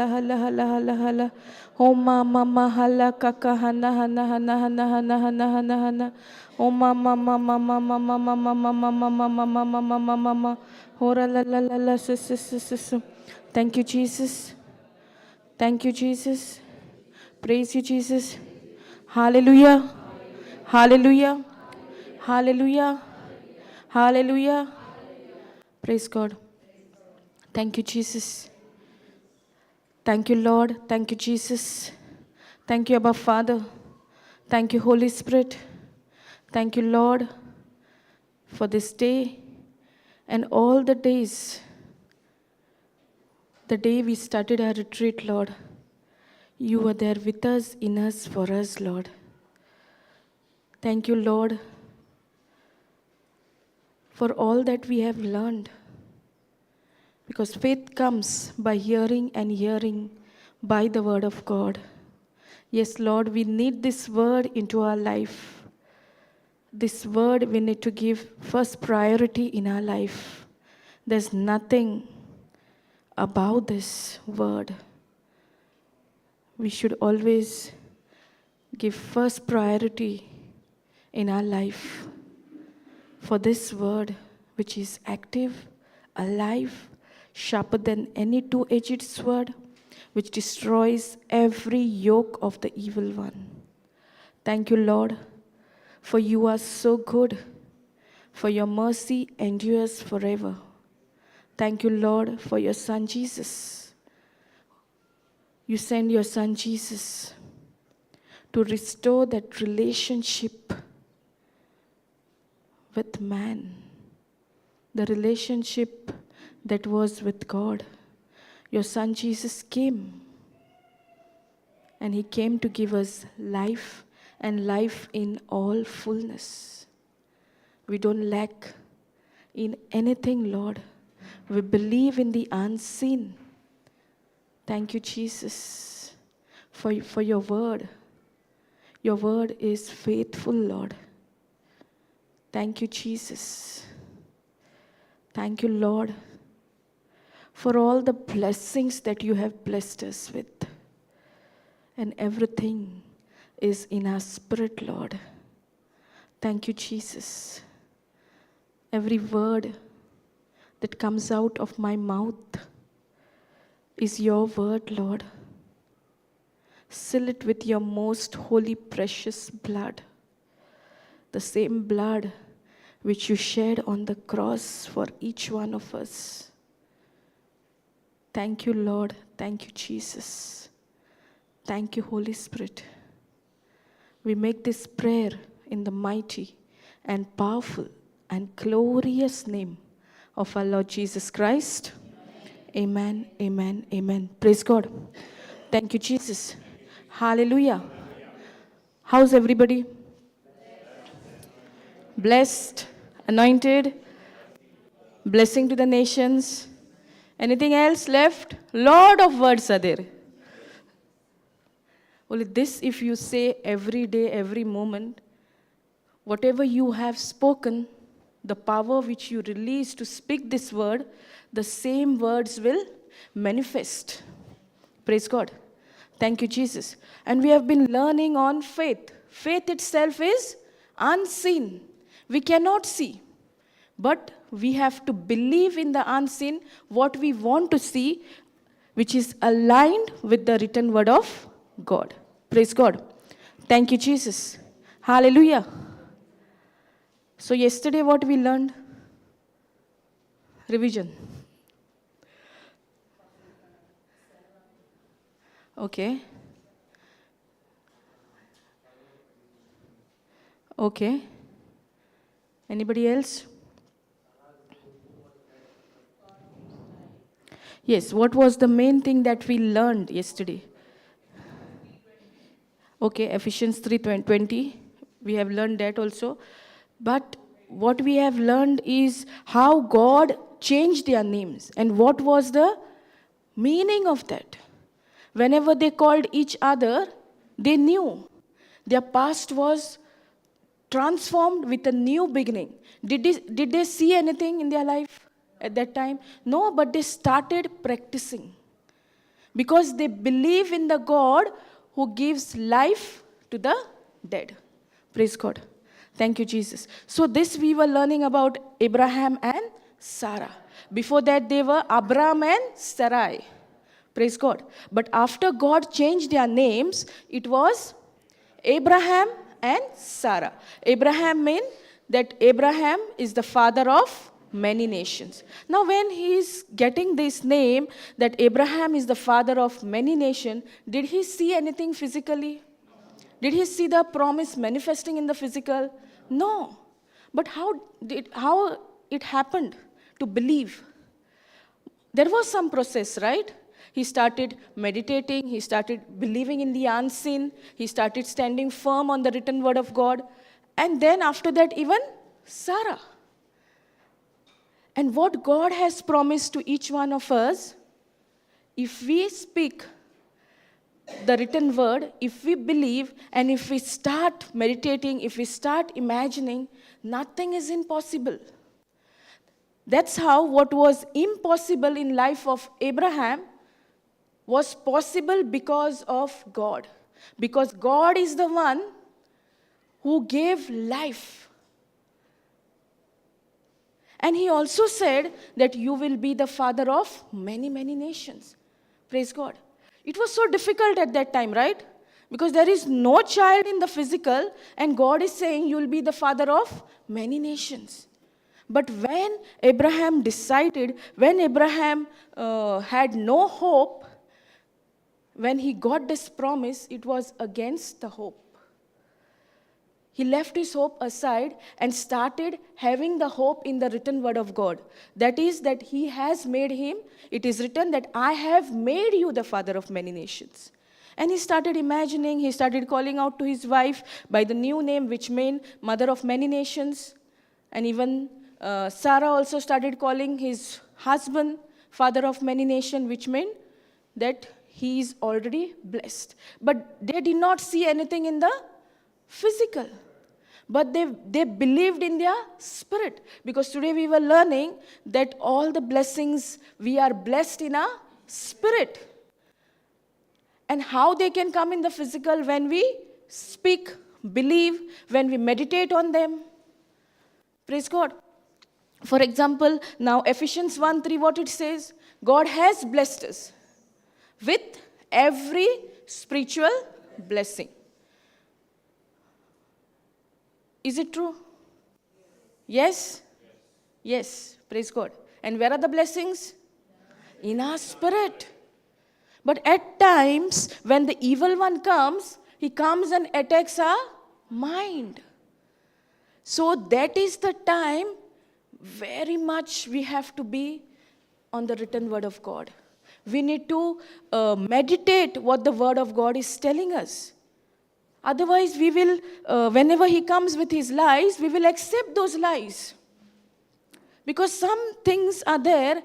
hala hala hala hala. Oma mama hala kaka hana hana hana hana hana hana hana hana. Oma mama mama mama mama mama mama mama mama mama. Hora la la la la sis sis sis sis. Thank you, Jesus. Thank you, Jesus. Praise you, Jesus. Hallelujah. Hallelujah. Hallelujah. Hallelujah. Praise God. Thank you, Jesus. Thank you, Lord. Thank you, Jesus. Thank you, Abba Father. Thank you, Holy Spirit. Thank you, Lord, for this day and all the days. The day we started our retreat, Lord, you were there with us, in us, for us, Lord. Thank you, Lord, for all that we have learned. Because faith comes by hearing and hearing by the word of God. Yes, Lord, we need this word into our life. This word we need to give first priority in our life. There's nothing about this word. We should always give first priority in our life for this word, which is active, alive, sharper than any two-edged sword, which destroys every yoke of the evil one. Thank you, Lord, for you are so good, for your mercy endures forever. Thank you, Lord, for your Son Jesus. You send your Son Jesus to restore that relationship with man, the relationship that was with God. Your Son Jesus came, and he came to give us life, and life in all fullness. We don't lack in anything, Lord. We believe in the unseen. Thank you, Jesus, for your word. Your word is faithful, Lord. Thank you, Jesus. Thank you, Lord, for all the blessings that you have blessed us with. And everything is in our spirit, Lord. Thank you, Jesus. Every word that comes out of my mouth is your word, Lord. Seal it with your most holy, precious blood, the same blood which you shed on the cross for each one of us. Thank you, Lord. Thank you, Jesus. Thank you, Holy Spirit. We make this prayer in the mighty and powerful and glorious name of our Lord Jesus Christ. Amen, amen, amen. Praise God. Thank you, Jesus. Hallelujah. How's everybody? Blessed, anointed, blessing to the nations. Anything else left? Lot of words are there. Only this, if you say every day, every moment, whatever you have spoken, the power which you release to speak this word, the same words will manifest. Praise God. Thank you, Jesus. And we have been learning on faith. Faith itself is unseen. We cannot see. But we have to believe in the unseen, what we want to see, which is aligned with the written word of God. Praise God. Thank you, Jesus. Hallelujah. So yesterday what we learned? Revision. Okay. Okay. Anybody else? Yes, what was the main thing that we learned yesterday? Okay, Ephesians 3:20. We have learned that also. But what we have learned is how God changed their names. And what was the meaning of that? Whenever they called each other, they knew their past was transformed with a new beginning. Did they see anything in their life at that time? No, but they started practicing. Because they believe in the God who gives life to the dead. Praise God. Thank you, Jesus. So this we were learning about Abraham and Sarah. Before that, they were Abram and Sarai. Praise God. But after God changed their names, it was Abraham and Sarah. Abraham means that Abraham is the father of many nations. Now when he is getting this name, that Abraham is the father of many nations, did he see anything physically? Did he see the promise manifesting in the physical? No. But how it happened to believe? There was some process, right? He started meditating, he started believing in the unseen, he started standing firm on the written word of God, and then after that even Sarah. And what God has promised to each one of us, if we speak the written word, if we believe, and if we start meditating, if we start imagining, nothing is impossible. That's how what was impossible in life of Abraham was possible because of God. Because God is the one who gave life. And he also said that you will be the father of many, many nations. Praise God. It was so difficult at that time, right? Because there is no child in the physical, and God is saying you will be the father of many nations. But when Abraham decided, when Abraham had no hope, when he got this promise, it was against the hope. He left his hope aside and started having the hope in the written word of God. That is, that he has made him, it is written that I have made you the father of many nations. And he started imagining, he started calling out to his wife by the new name, which meant mother of many nations. And even Sarah also started calling his husband father of many nations, which meant that he is already blessed. But they did not see anything in the physical. But they believed in their spirit. Because today we were learning that all the blessings, we are blessed in our spirit. And how they can come in the physical when we speak, believe, when we meditate on them. Praise God. For example, now Ephesians 1:3, what it says? God has blessed us with every spiritual blessing. Is it true? Yes? Yes. Praise God. And where are the blessings? In our spirit. But at times, when the evil one comes, he comes and attacks our mind. So that is the time very much we have to be on the written word of God. We need to meditate what the word of God is telling us. Otherwise, we will, whenever he comes with his lies, we will accept those lies. Because some things are there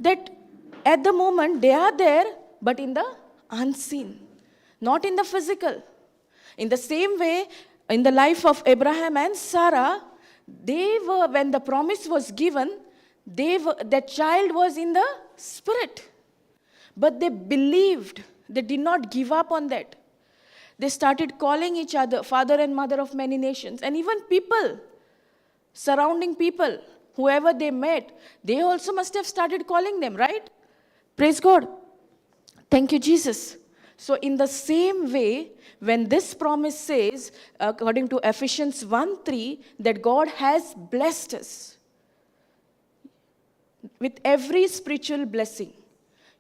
that at the moment they are there, but in the unseen, not in the physical. In the same way, in the life of Abraham and Sarah, they were, when the promise was given, that child was in the spirit. But they believed, they did not give up on that. They started calling each other father and mother of many nations. And even people, surrounding people, whoever they met, they also must have started calling them, right? Praise God. Thank you, Jesus. So in the same way, when this promise says, according to Ephesians 1:3, that God has blessed us with every spiritual blessing.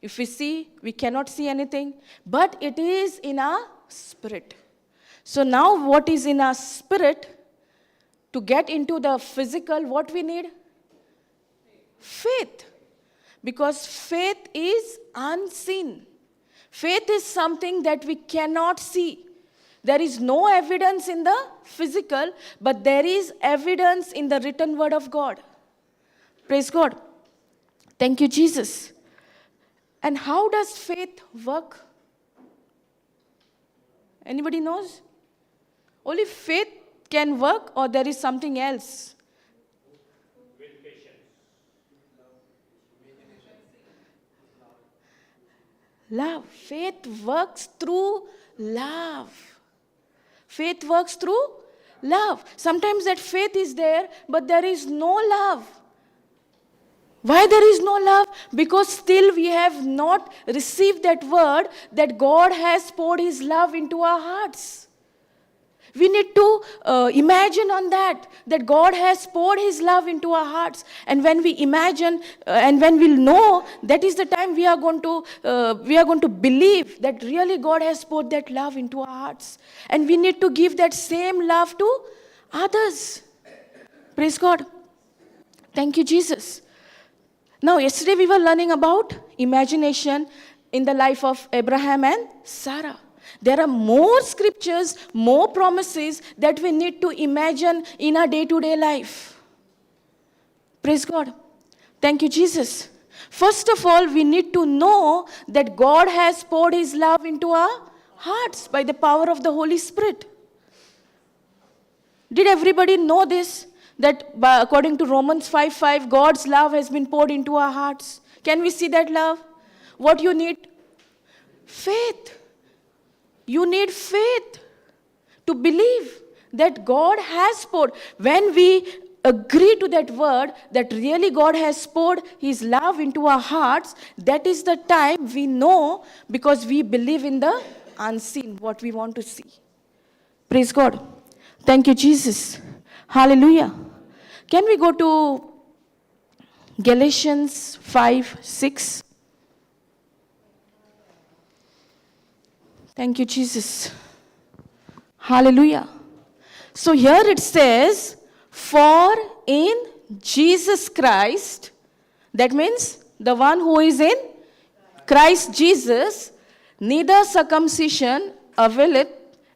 If we see, we cannot see anything, but it is in our spirit. So now what is in our spirit, to get into the physical, what we need? Faith. Because faith is unseen. Faith is something that we cannot see. There is no evidence in the physical, but there is evidence in the written word of God. Praise God. Thank you, Jesus. And how does faith work? Anybody knows? Only faith can work, or there is something else? love. Faith works through love. Faith works through love. Sometimes that faith is there, but there is no love. Why there is no love? Because still we have not received that word that God has poured His love into our hearts. We need to imagine on that God has poured His love into our hearts. And when we imagine and when we'll know, that is the time we are going to believe that really God has poured that love into our hearts. And we need to give that same love to others. Praise God. Thank you, Jesus. Now, yesterday we were learning about imagination in the life of Abraham and Sarah. There are more scriptures, more promises that we need to imagine in our day-to-day life. Praise God. Thank you, Jesus. First of all, we need to know that God has poured His love into our hearts by the power of the Holy Spirit. Did everybody know this? That according to Romans 5:5, God's love has been poured into our hearts. Can we see that love? What you need? Faith. You need faith to believe that God has poured. When we agree to that word, that really God has poured His love into our hearts, that is the time we know, because we believe in the unseen, what we want to see. Praise God. Thank you, Jesus. Hallelujah. Can we go to Galatians 5:6? Thank you, Jesus. Hallelujah. So here it says, for in Jesus Christ, that means the one who is in Christ Jesus, neither circumcision availeth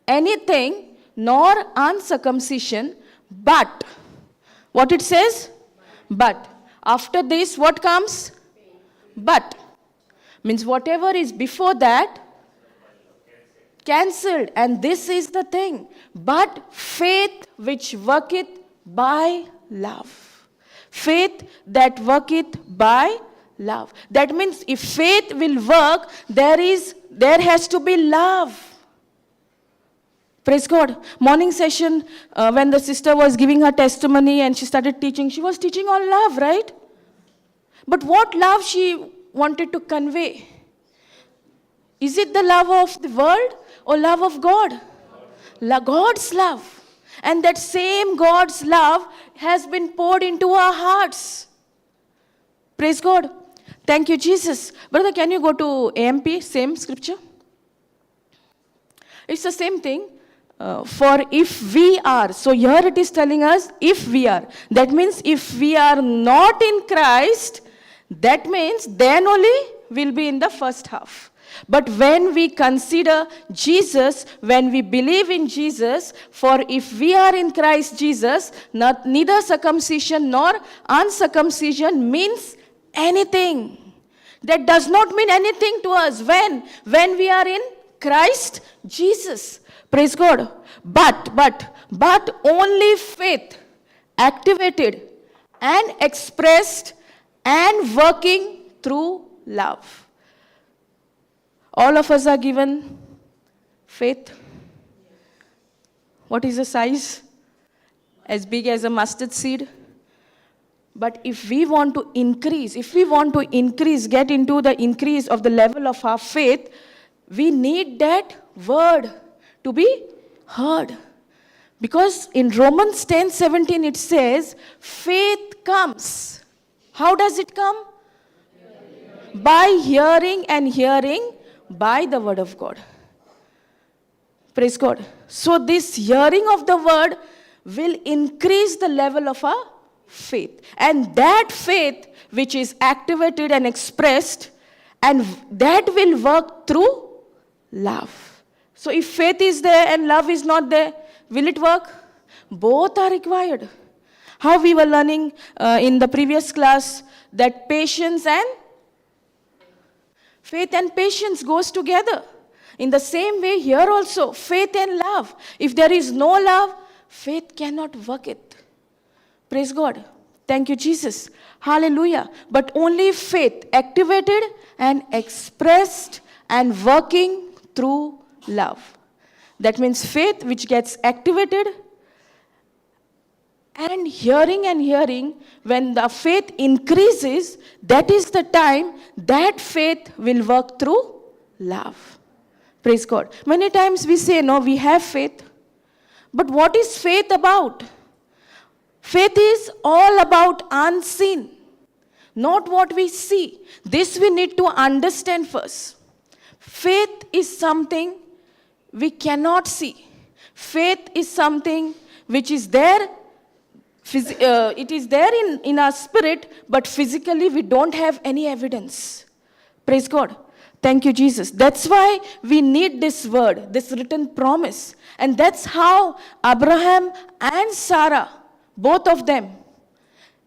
anything, nor uncircumcision, but, what it says? But. After this, what comes? But. Means whatever is before that, cancelled. And this is the thing. But faith which worketh by love. Faith that worketh by love. That means if faith will work, there has to be love. Praise God. Morning session, when the sister was giving her testimony and she started teaching, she was teaching on love, right? But what love she wanted to convey? Is it the love of the world or love of God? God's love. And that same God's love has been poured into our hearts. Praise God. Thank you, Jesus. Brother, can you go to AMP, same scripture? It's the same thing. For if we are, so here it is telling us, if we are. That means if we are not in Christ, that means then only we'll be in the first half. But when we consider Jesus, when we believe in Jesus, for if we are in Christ Jesus, neither circumcision nor uncircumcision means anything. That does not mean anything to us when we are in Christ Jesus. Praise God. But only faith activated and expressed and working through love. All of us are given faith. What is the size? As big as a mustard seed. But if we want to increase, get into the increase of the level of our faith, we need that word to be heard. Because in Romans 10:17 it says, faith comes. How does it come? By hearing, and hearing by the word of God. Praise God. So this hearing of the word will increase the level of our faith. And that faith which is activated and expressed, and that will work through love. So if faith is there and love is not there, will it work? Both are required. How we were learning in the previous class that patience and faith and patience goes together. In the same way here also, faith and love. If there is no love, faith cannot work it. Praise God. Thank you, Jesus. Hallelujah. But only faith activated and expressed and working through love. That means faith which gets activated, and hearing, when the faith increases, that is the time that faith will work through love. Praise God. Many times we say, no, we have faith. But what is faith about? Faith is all about unseen, not what we see. This we need to understand first. Faith is something we cannot see. Faith is something which is there. It is there in our spirit, but physically we don't have any evidence. Praise God. Thank you, Jesus. That's why we need this word, this written promise. And that's how Abraham and Sarah, both of them,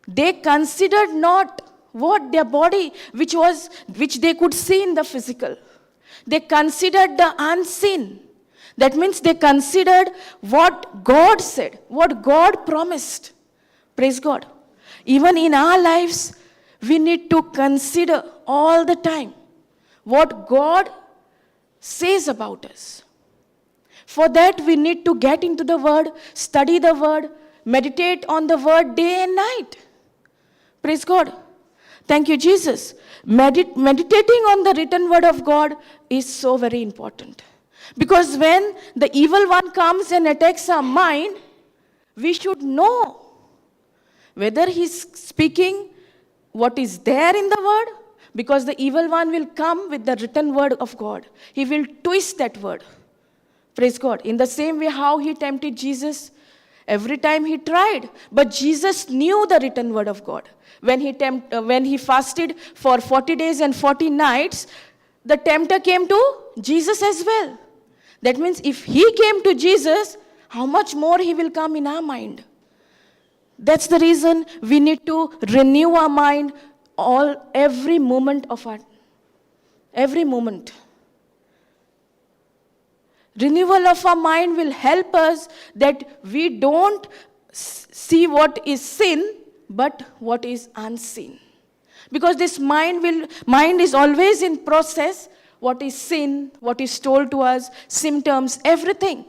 they considered not what their body, which they could see in the physical. They considered the unseen. That means they considered what God said, what God promised. Praise God. Even in our lives, we need to consider all the time what God says about us. For that, we need to get into the Word, study the Word, meditate on the Word day and night. Praise God. Thank you, Jesus. Meditating on the written Word of God is so very important. Because when the evil one comes and attacks our mind, we should know whether he's speaking what is there in the Word, because the evil one will come with the written Word of God. He will twist that Word. Praise God. In the same way how he tempted Jesus, every time he tried. But Jesus knew the written Word of God. When he fasted for 40 days and 40 nights, the tempter came to Jesus as well. That means if he came to Jesus, how much more he will come in our mind. That's the reason we need to renew our mind every moment. Renewal of our mind will help us that we don't see what is sin, but what is unseen. Because this mind is always in process, what is sin, what is told to us, symptoms, everything.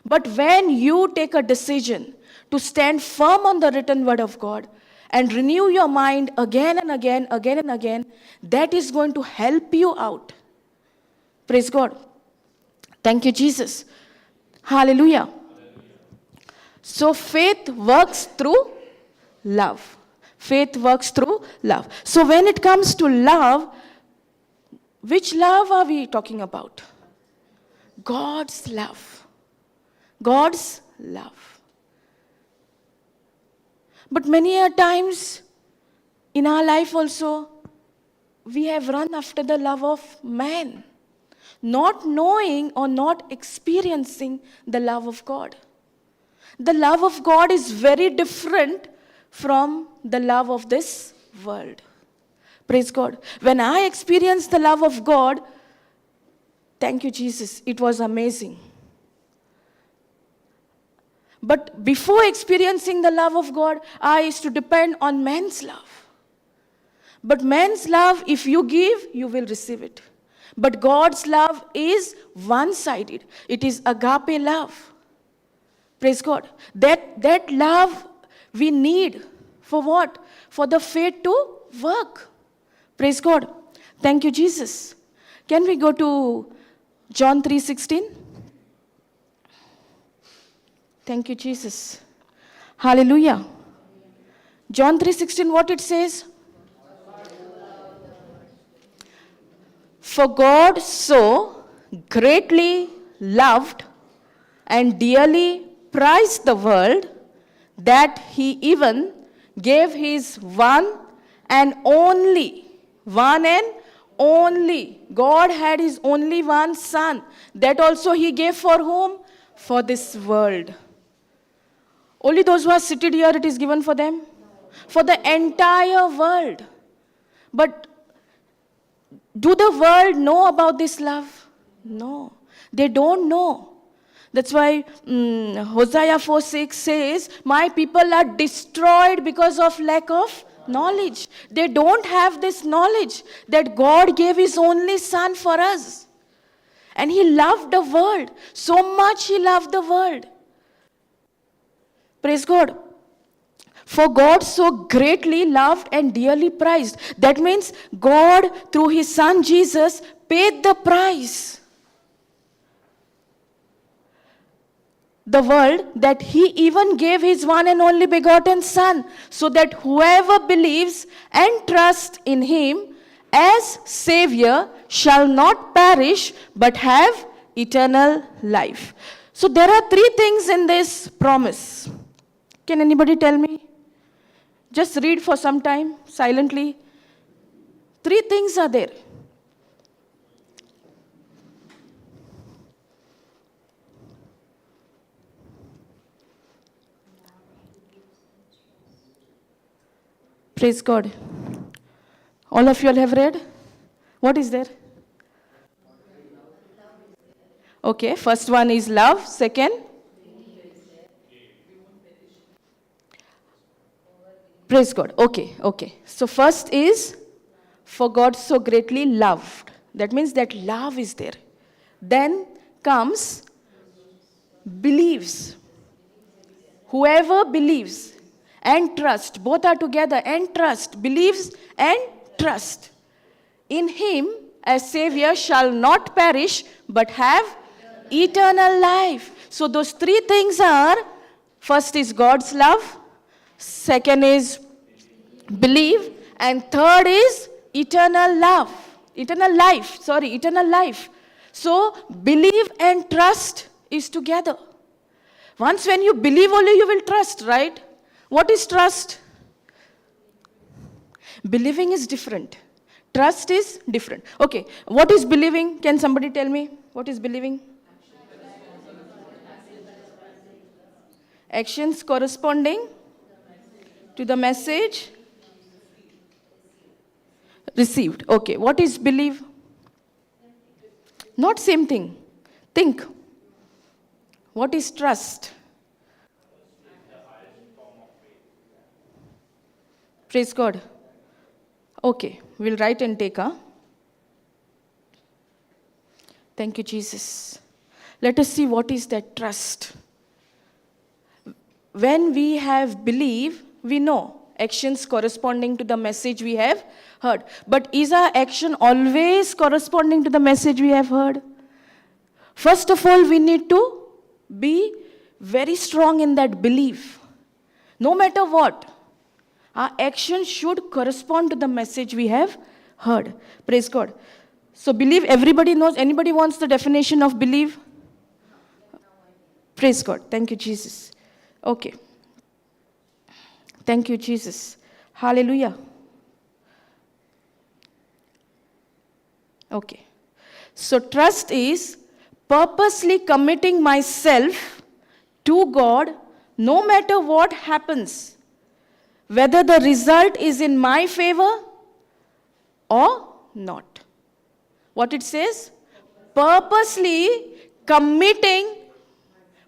But when you take a decision to stand firm on the written Word of God and renew your mind again and again, that is going to help you out. Praise God. Thank you, Jesus. Hallelujah. So faith works through love. Faith works through love. So when it comes to love, which love are we talking about? God's love. God's love. But many a times in our life also, we have run after the love of man, not knowing or not experiencing the love of God. The love of God is very different from the love of this world. Praise God. When I experienced the love of God, thank you, Jesus, it was amazing. But before experiencing the love of God, I used to depend on man's love. But man's love, if you give, you will receive it. But God's love is one-sided. It is agape love. Praise God. That love we need for what? For the faith to work. Praise God. Thank you, Jesus. Can we go to John 3:16? Thank you, Jesus. Hallelujah. John 3:16, what it says? For God so greatly loved and dearly prized the world that he even gave his one and only. God had his only one son. That also he gave for whom? For this world. Only those who are seated here, it is given for them? For the entire world. But do the world know about this love? No. They don't know. That's why Hosea 4:6 says, my people are destroyed because of lack of knowledge. They don't have this knowledge that God gave his only son for us. And he loved the world. So much he loved the world. Praise God. For God so greatly loved and dearly prized. That means God, through his son Jesus, paid the price. The world, that he even gave his one and only begotten son, so that whoever believes and trusts in him as Savior shall not perish but have eternal life. So there are three things in this promise. Can anybody tell me? Just read for some time, silently. Three things are there. Praise God. All of you all have read? What is there? Okay, first one is love. Second? Praise God. Okay. So first is, for God so greatly loved. That means that love is there. Then comes believes. Whoever believes and trust, both are together, and trust, believes and trust in him as Savior shall not perish but have eternal life. So those three things are, first is God's love, second is believe, and third is eternal life. So believe and trust is together. Once when you believe only, you will trust, right? What is trust? Believing is different. Trust is different. Okay, what is believing? Can somebody tell me what is believing? Actions corresponding to the message received. Okay, what is believe? Not same thing. Think. What is trust? Praise God. Okay, we'll write and take, Thank you, Jesus. Let us see what is that trust. When we have believe, we know actions corresponding to the message we have heard. But is our action always corresponding to the message we have heard? First of all, we need to be very strong in that belief. No matter what, our action should correspond to the message we have heard. Praise God. So believe, everybody knows. Anybody wants the definition of believe? Praise God. Thank you, Jesus. Okay. Thank you, Jesus. Hallelujah. Okay. So trust is purposely committing myself to God no matter what happens, whether the result is in my favor or not. What it says? Purposely committing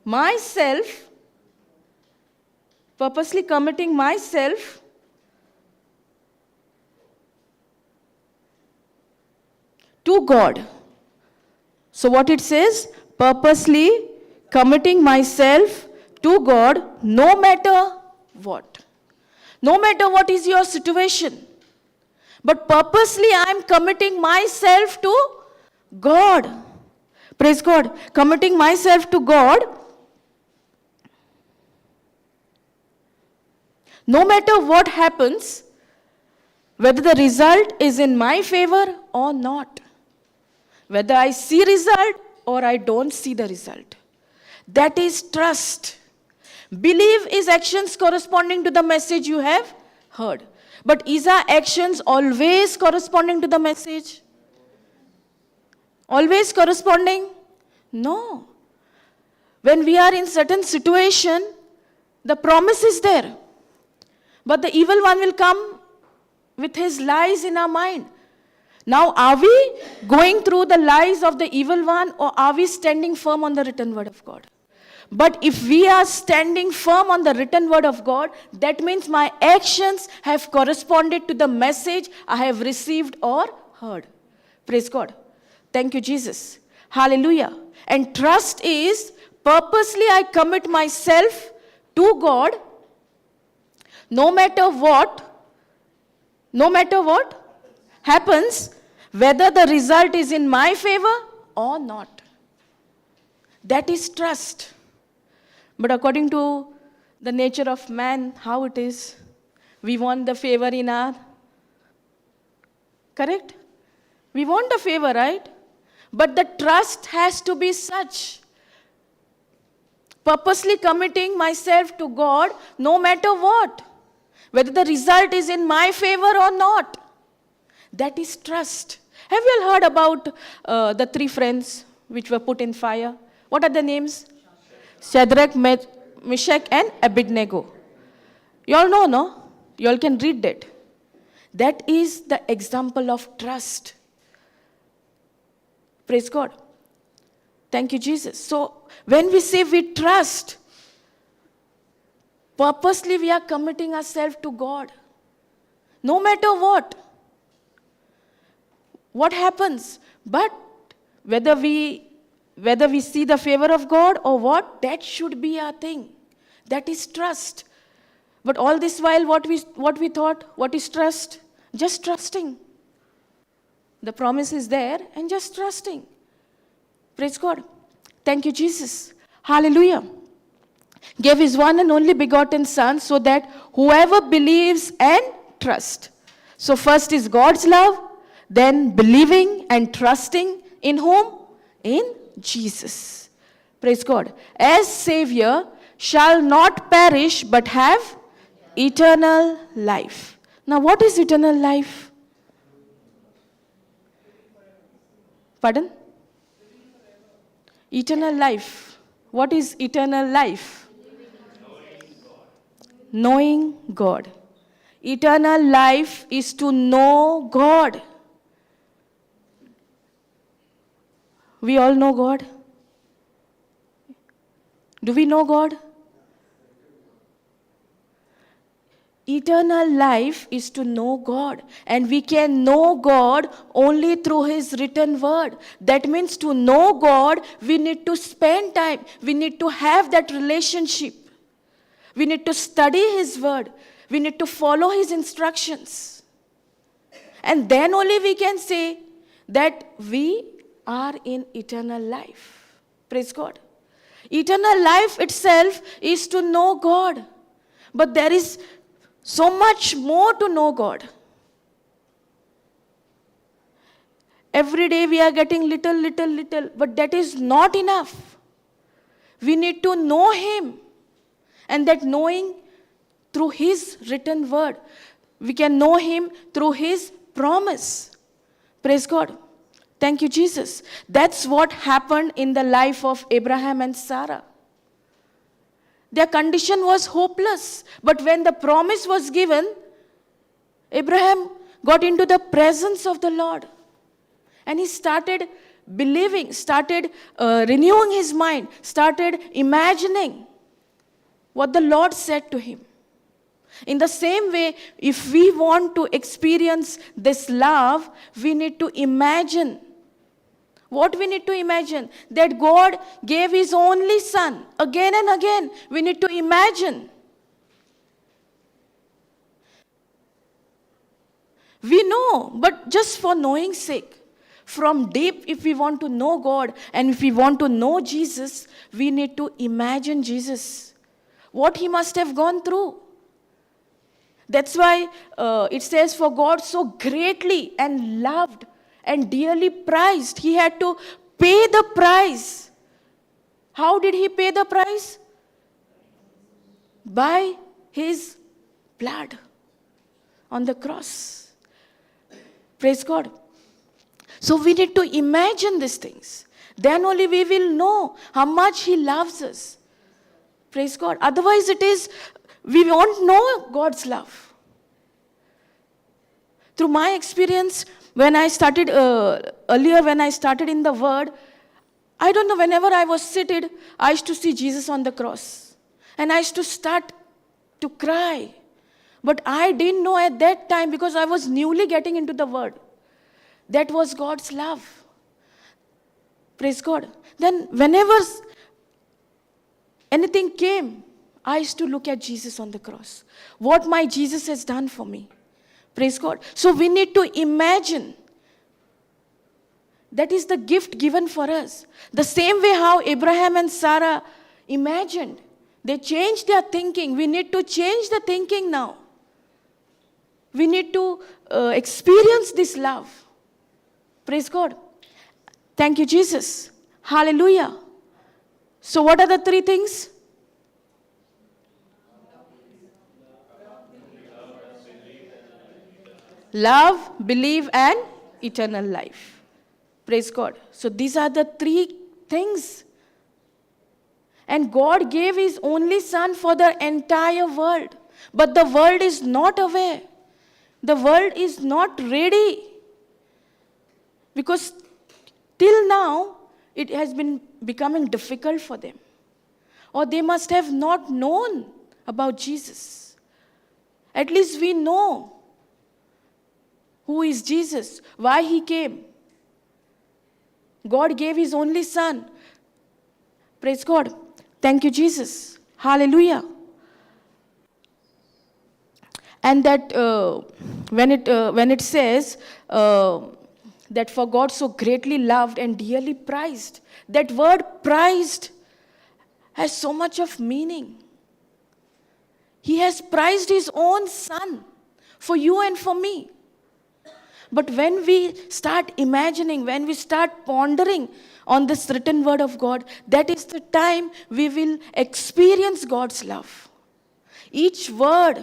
myself to God. So what it says? Purposely committing myself to God no matter what. No matter what is your situation. But purposely I am committing myself to God. Praise God. Committing myself to God. No matter what happens, whether the result is in my favor or not. Whether I see result or I don't see the result. That is trust. Believe is actions corresponding to the message you have heard. But is our actions always corresponding to the message? Always corresponding? No. When we are in certain situation, the promise is there. But the evil one will come with his lies in our mind. Now, are we going through the lies of the evil one, or are we standing firm on the written word of God? But if we are standing firm on the written word of God, that means my actions have corresponded to the message I have received or heard. Praise God. Thank you, Jesus. Hallelujah. And trust is purposely I commit myself to God no matter what happens, whether the result is in my favor or not. That is trust. But according to the nature of man, how it is, we want the favor in our, correct? We want the favor, right? But the trust has to be such. Purposely committing myself to God no matter what. Whether the result is in my favor or not. That is trust. Have you all heard about the three friends which were put in fire? What are the names? Shadrach, Meshach and Abednego. You all know, no? You all can read that. That is the example of trust. Praise God. Thank you, Jesus. So, when we say we trust, purposely we are committing ourselves to God. No matter what happens. But whether we see the favor of God or what, that should be our thing. That is trust. But all this while, what we thought, what is trust? Just trusting. The promise is there and just trusting. Praise God. Thank you, Jesus. Hallelujah. Gave his one and only begotten Son so that whoever believes and trusts. So first is God's love, then believing and trusting in whom? In Jesus. Praise God. As Savior shall not perish but have eternal life. Now what is eternal life? Pardon? Eternal life. What is eternal life? Knowing God. Eternal life is to know God. We all know God. Do we know God? Eternal life is to know God. And we can know God only through His written word. That means to know God, we need to spend time. We need to have that relationship. We need to study His word. We need to follow His instructions. And then only we can say that we are in eternal life. Praise God. Eternal life itself is to know God. But there is so much more to know God. Every day we are getting little, but that is not enough. We need to know Him. And that knowing through His written word. We can know Him through His promise. Praise God. Thank you, Jesus. That's what happened in the life of Abraham and Sarah. Their condition was hopeless. But when the promise was given, Abraham got into the presence of the Lord. And he started believing, started renewing his mind, started imagining what the Lord said to him. In the same way, if we want to experience this love, we need to imagine. What we need to imagine? That God gave His only Son. Again and again, we need to imagine. We know, but just for knowing's sake. From deep, if we want to know God and if we want to know Jesus, we need to imagine Jesus. What He must have gone through. That's why it says, for God so greatly and loved and dearly prized. He had to pay the price. How did He pay the price? By His blood on the cross. Praise God. So we need to imagine these things. Then only we will know how much He loves us. Praise God. Otherwise we won't know God's love. Through my experience, when I started, earlier when I started in the Word, I don't know, whenever I was seated, I used to see Jesus on the cross. And I used to start to cry. But I didn't know at that time, because I was newly getting into the Word. That was God's love. Praise God. Then whenever anything came, I used to look at Jesus on the cross. What my Jesus has done for me. Praise God. So we need to imagine. That is the gift given for us. The same way how Abraham and Sarah imagined. They changed their thinking. We need to change the thinking now. We need to experience this love. Praise God. Thank you, Jesus. Hallelujah. So what are the three things? Love, believe, and eternal life. Praise God. So these are the three things. And God gave His only Son for the entire world. But the world is not aware. The world is not ready. Because till now, it has been becoming difficult for them. Or they must have not known about Jesus. At least we know who is Jesus, why He came. God gave His only Son. Praise God. Thank you, Jesus. Hallelujah. And that when it says that for God so greatly loved and dearly prized, that word prized has so much of meaning. He has prized His own Son for you and for me. But when we start imagining, when we start pondering on this written word of God, that is the time we will experience God's love. Each word.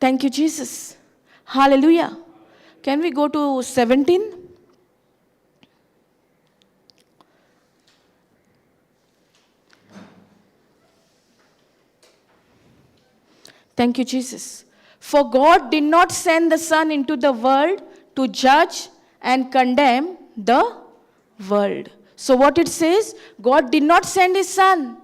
Thank you, Jesus. Hallelujah. Can we go to 17? Thank you, Jesus. For God did not send the Son into the world to judge and condemn the world. So what it says, God did not send His Son.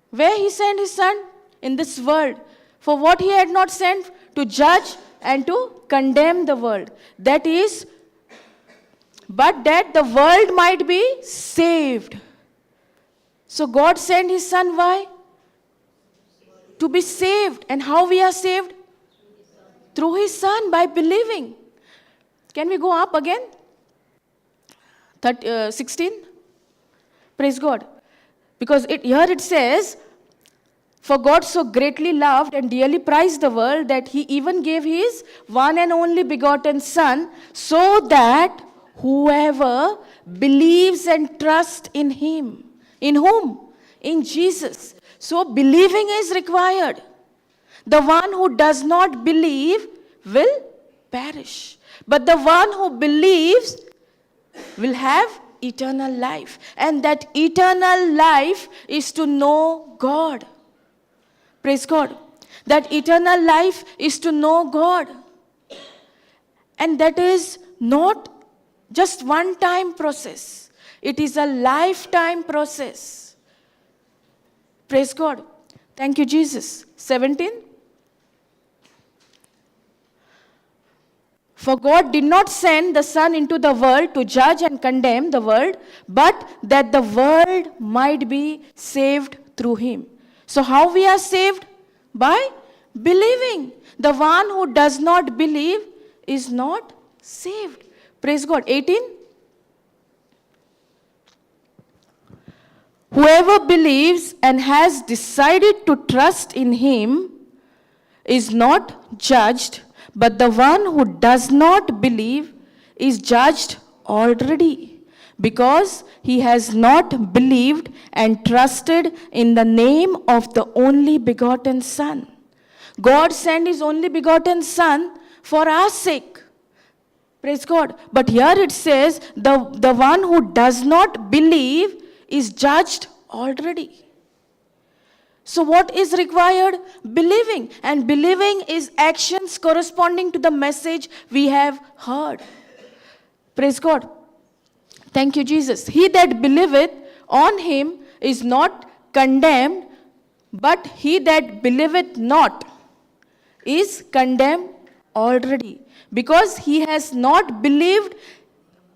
Where He sent His Son? In this world. For what He had not sent? To judge and to condemn the world. That is, but that the world might be saved. So God sent His Son, why? To be saved. And how we are saved? Through His Son, by believing. Can we go up again? 16? Praise God. Because here it says, for God so greatly loved and dearly prized the world that He even gave His one and only begotten Son, so that whoever believes and trusts in Him. In whom? In Jesus. So believing is required. The one who does not believe will perish. But the one who believes will have eternal life. And that eternal life is to know God. Praise God. That eternal life is to know God. And that is not just one-time process. It is a lifetime process. Praise God. Thank you, Jesus. 17. For God did not send the Son into the world to judge and condemn the world, but that the world might be saved through Him. So how we are saved? By believing. The one who does not believe is not saved. Praise God. 18. Whoever believes and has decided to trust in Him is not judged, but the one who does not believe is judged already, because he has not believed and trusted in the name of the only begotten Son. God sent His only begotten Son for our sake. Praise God. But here it says, the one who does not believe is judged already. So what is required? Believing. And believing is actions corresponding to the message we have heard. Praise God. Thank you, Jesus. He that believeth on Him is not condemned, but he that believeth not is condemned already. Because he has not believed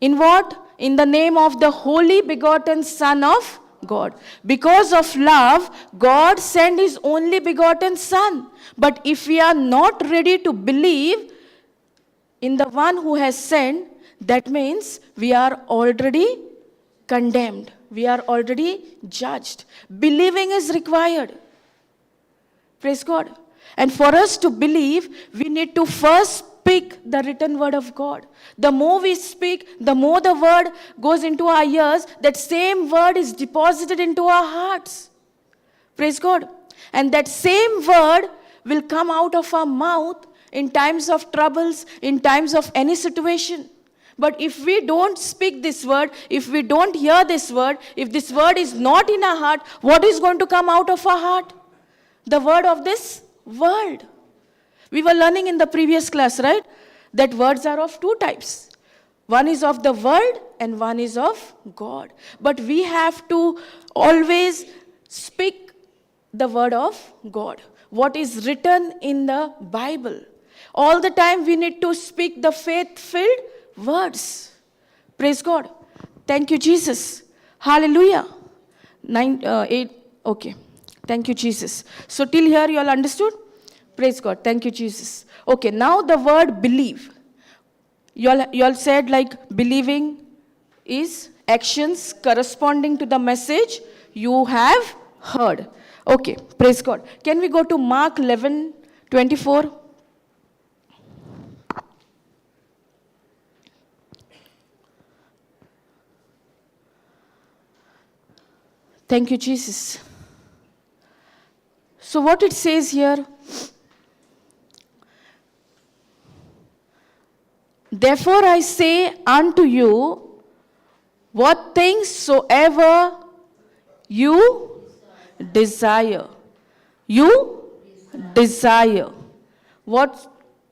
in what? In the name of the Holy Begotten Son of God. Because of love, God sent His only begotten Son. But if we are not ready to believe in the one who has sent, that means we are already condemned. We are already judged. Believing is required. Praise God. And for us to believe, we need to first speak the written word of God. The more we speak, the more the word goes into our ears, that same word is deposited into our hearts. Praise God. And that same word will come out of our mouth in times of troubles, in times of any situation. But if we don't speak this word, if we don't hear this word, if this word is not in our heart, what is going to come out of our heart? The word of this world. We were learning in the previous class, right? That words are of two types. One is of the world and one is of God. But we have to always speak the word of God. What is written in the Bible. All the time we need to speak the faith-filled words. Praise God. Thank you, Jesus. Hallelujah. 8. Okay. Thank you, Jesus. So till here you all understood? Praise God. Thank you, Jesus. Okay, now the word believe. You all said like believing is actions corresponding to the message you have heard. Okay, praise God. Can we go to Mark 11:24? Thank you, Jesus. So what it says here, therefore I say unto you, what things soever you desire. You desire.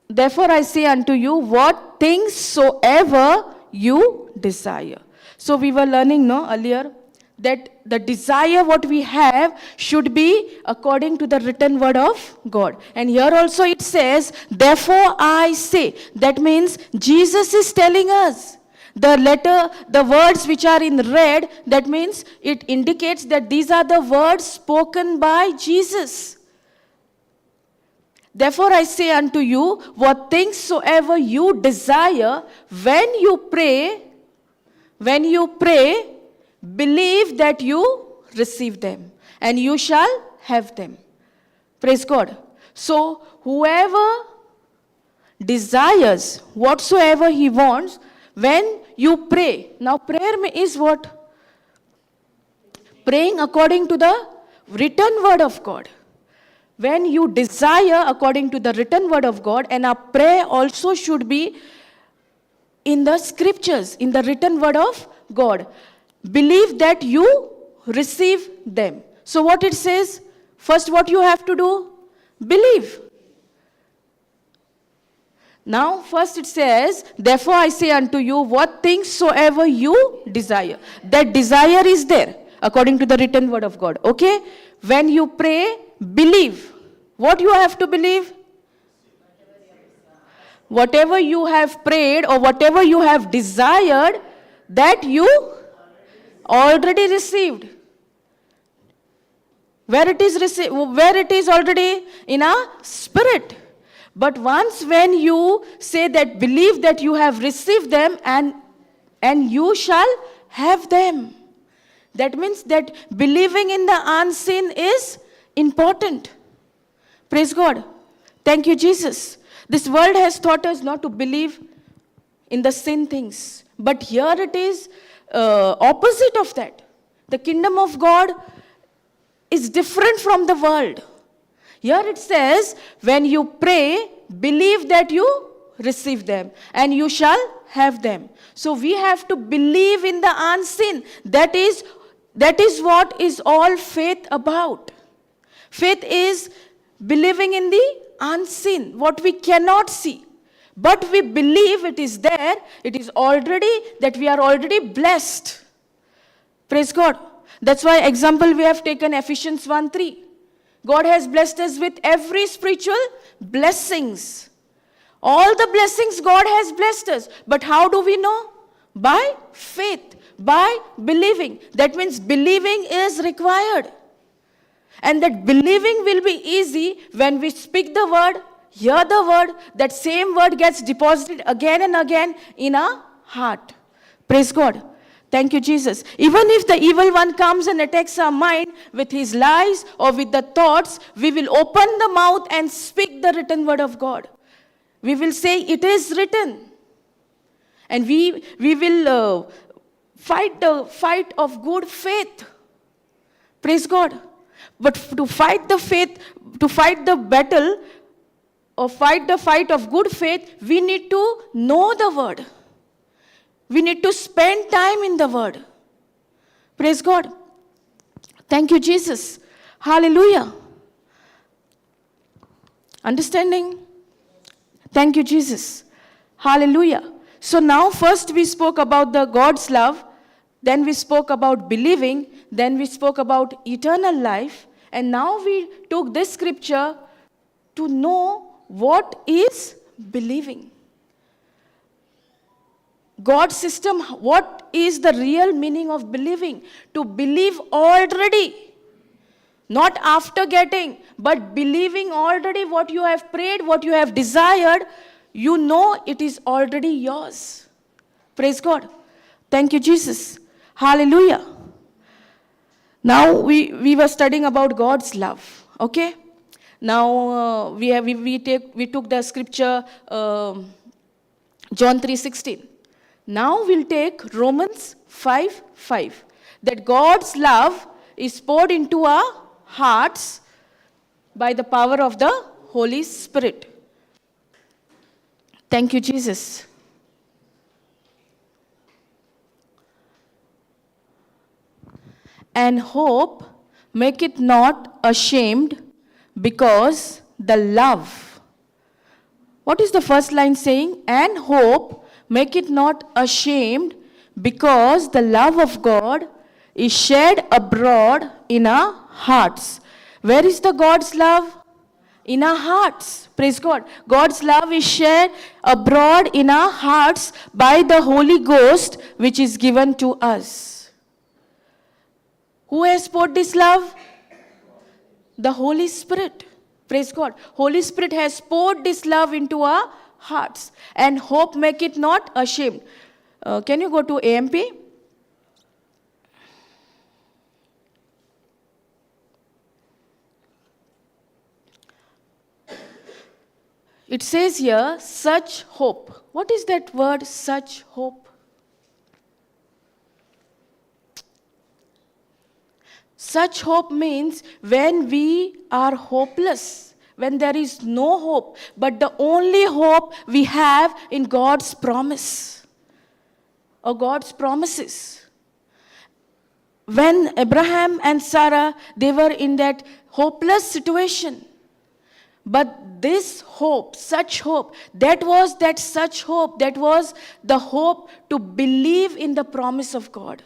Therefore I say unto you, what things soever you desire. So we were learning earlier that the desire what we have should be according to the written word of God. And here also it says, therefore I say. That means Jesus is telling us. The words which are in red, that means it indicates that these are the words spoken by Jesus. Therefore I say unto you, what things soever you desire, when you pray, believe that you receive them, and you shall have them. Praise God. So, whoever desires whatsoever he wants, when you pray. Now, prayer is what? Praying according to the written word of God. When you desire according to the written word of God, and our prayer also should be in the scriptures, in the written word of God. Believe that you receive them. So what it says, first what you have to do? Believe. Now first it says, therefore I say unto you, what things soever you desire. That desire is there, according to the written word of God. Okay? When you pray, believe. What you have to believe? Whatever you have prayed or whatever you have desired, that you already received. Where it is already in our spirit. But once when you say that, believe that you have received them and you shall have them. That means that believing in the unseen is important. Praise God. Thank you, Jesus. This world has taught us not to believe in the sin things. But here it is opposite of that. The kingdom of God is different from the world. Here it says, when you pray, believe that you receive them and you shall have them. So we have to believe in the unseen. That is what is all faith about. Faith is believing in the unseen, what we cannot see. But we believe it is there, it is already, that we are already blessed. Praise God. That's why example we have taken Ephesians 1:3. God has blessed us with every spiritual blessings. All the blessings God has blessed us. But how do we know? By faith, by believing. That means believing is required. And that believing will be easy when we speak the word, hear the word, that same word gets deposited again and again in our heart. Praise God. Thank you, Jesus. Even if the evil one comes and attacks our mind with his lies or with the thoughts, we will open the mouth and speak the written word of God. We will say, it is written. And we will fight the fight of good faith. Praise God. But to fight the faith, to fight the battle, or fight the fight of good faith, we need to know the word. We need to spend time in the word. Praise God. Thank you, Jesus. Hallelujah. Understanding? Thank you, Jesus. Hallelujah. So now first we spoke about the God's love, then we spoke about believing, then we spoke about eternal life, and now we took this scripture to know what is believing. God's system, what is the real meaning of believing? To believe already. Not after getting, but believing already what you have prayed, what you have desired, you know it is already yours. Praise God. Thank you, Jesus. Hallelujah. Now we were studying about God's love. Okay? Now we took the scripture John 3:16. Now we'll take Romans 5:5. That God's love is poured into our hearts by the power of the Holy Spirit. Thank you, Jesus. And hope, make it not ashamed, because the love. What is the first line saying? And hope, make it not ashamed, because the love of God is shed abroad in our hearts. Where is the God's love? In our hearts. Praise God. God's love is shared abroad in our hearts by the Holy Ghost, which is given to us. Who has poured this love? The Holy Spirit. Praise God. Holy Spirit has poured this love into our hearts. And hope, make it not ashamed. Can you go to AMP? It says here, such hope. What is that word, such hope? Such hope means when we are hopeless, when there is no hope, but the only hope we have in God's promise, or God's promises. When Abraham and Sarah, they were in that hopeless situation. But this hope, such hope, that was the hope to believe in the promise of God.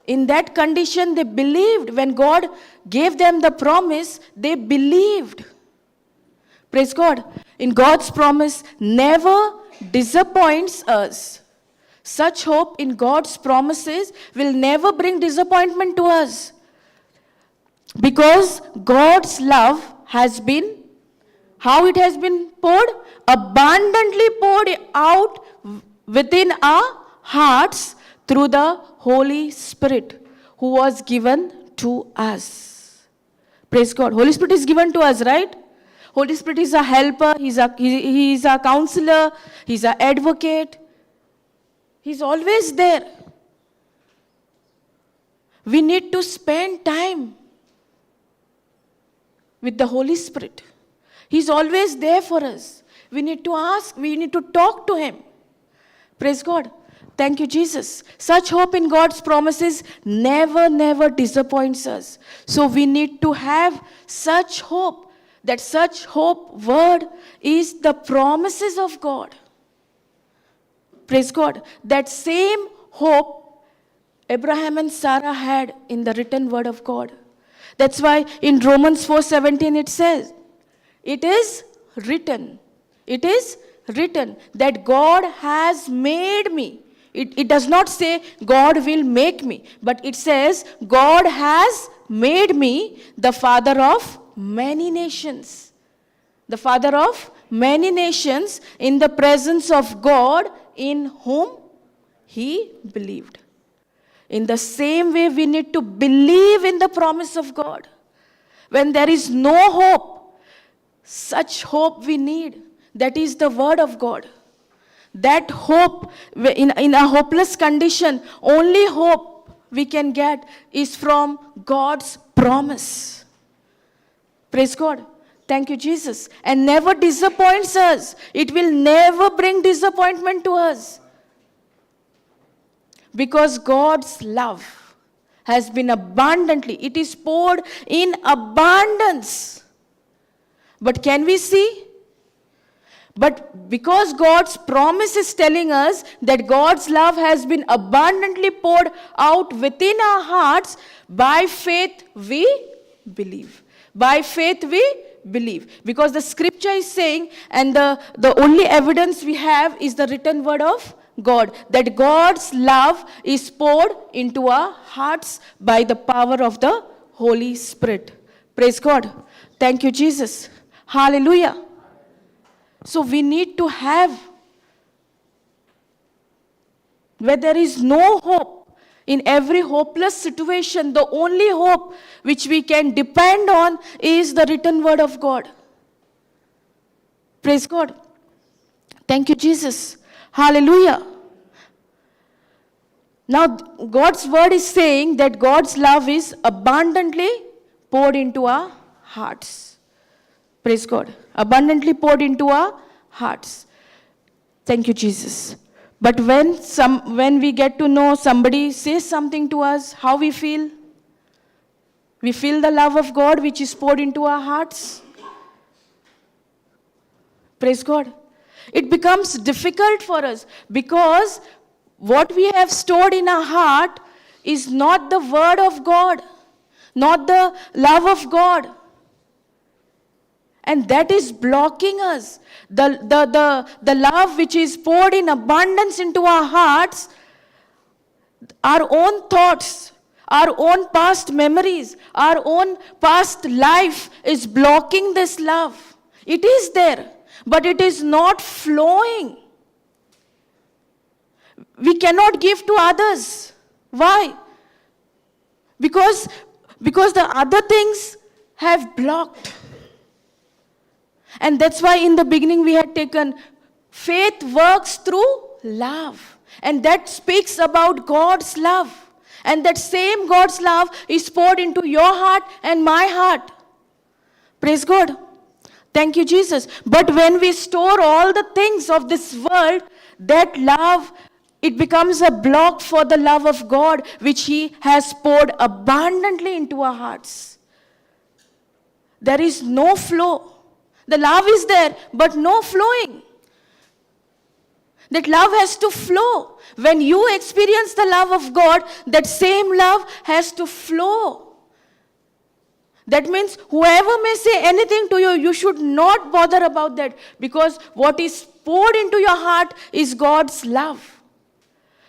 In that condition, they believed. When God gave them the promise, they believed. Praise God. In God's promise never disappoints us. Such hope in God's promises will never bring disappointment to us. Because God's love has been, how it has been poured? Abundantly poured out within our hearts through the Holy Spirit who was given to us. Praise God. Holy Spirit is given to us, right? Holy Spirit is a helper, He is a counselor, He's an advocate. He's always there. We need to spend time with the Holy Spirit. He's always there for us. We need to ask, we need to talk to Him. Praise God. Thank you, Jesus. Such hope in God's promises never disappoints us. So we need to have such hope. That such hope word is the promises of God. Praise God. That same hope Abraham and Sarah had in the written word of God. That's why in Romans 4:17 it says, it is written. It is written that God has made me. It does not say God will make me, but it says God has made me the father of many nations. The father of many nations in the presence of God in whom he believed. In the same way, we need to believe in the promise of God. When there is no hope, such hope we need. That is the word of God. That hope, in a hopeless condition, only hope we can get is from God's promise. Praise God. Thank you, Jesus. And never disappoints us. It will never bring disappointment to us. Because God's love has been abundantly, it is poured in abundance. But can we see? But because God's promise is telling us that God's love has been abundantly poured out within our hearts, by faith we believe. By faith we believe. Because the scripture is saying, and the only evidence we have is the written word of God, that God's love is poured into our hearts by the power of the Holy Spirit. Praise God. Thank you, Jesus. Hallelujah. So we need to have, where there is no hope, in every hopeless situation, the only hope which we can depend on is the written word of God. Praise God. Thank you, Jesus. Hallelujah. Now, God's word is saying that God's love is abundantly poured into our hearts. Praise God. Abundantly poured into our hearts. Thank you, Jesus. But when we get to know somebody says something to us, how we feel? We feel the love of God which is poured into our hearts. Praise God. It becomes difficult for us because what we have stored in our heart is not the word of God, not the love of God. And that is blocking us. The love which is poured in abundance into our hearts, our own thoughts, our own past memories, our own past life is blocking this love. It is there, but it is not flowing. We cannot give to others. Why? Because the other things have blocked. And that's why in the beginning we had taken faith works through love. And that speaks about God's love. And that same God's love is poured into your heart and my heart. Praise God. Thank you, Jesus. But when we store all the things of this world, that love, it becomes a block for the love of God which He has poured abundantly into our hearts. There is no flow. The love is there, but no flowing. That love has to flow. When you experience the love of God, that same love has to flow. That means whoever may say anything to you, you should not bother about that, because what is poured into your heart is God's love.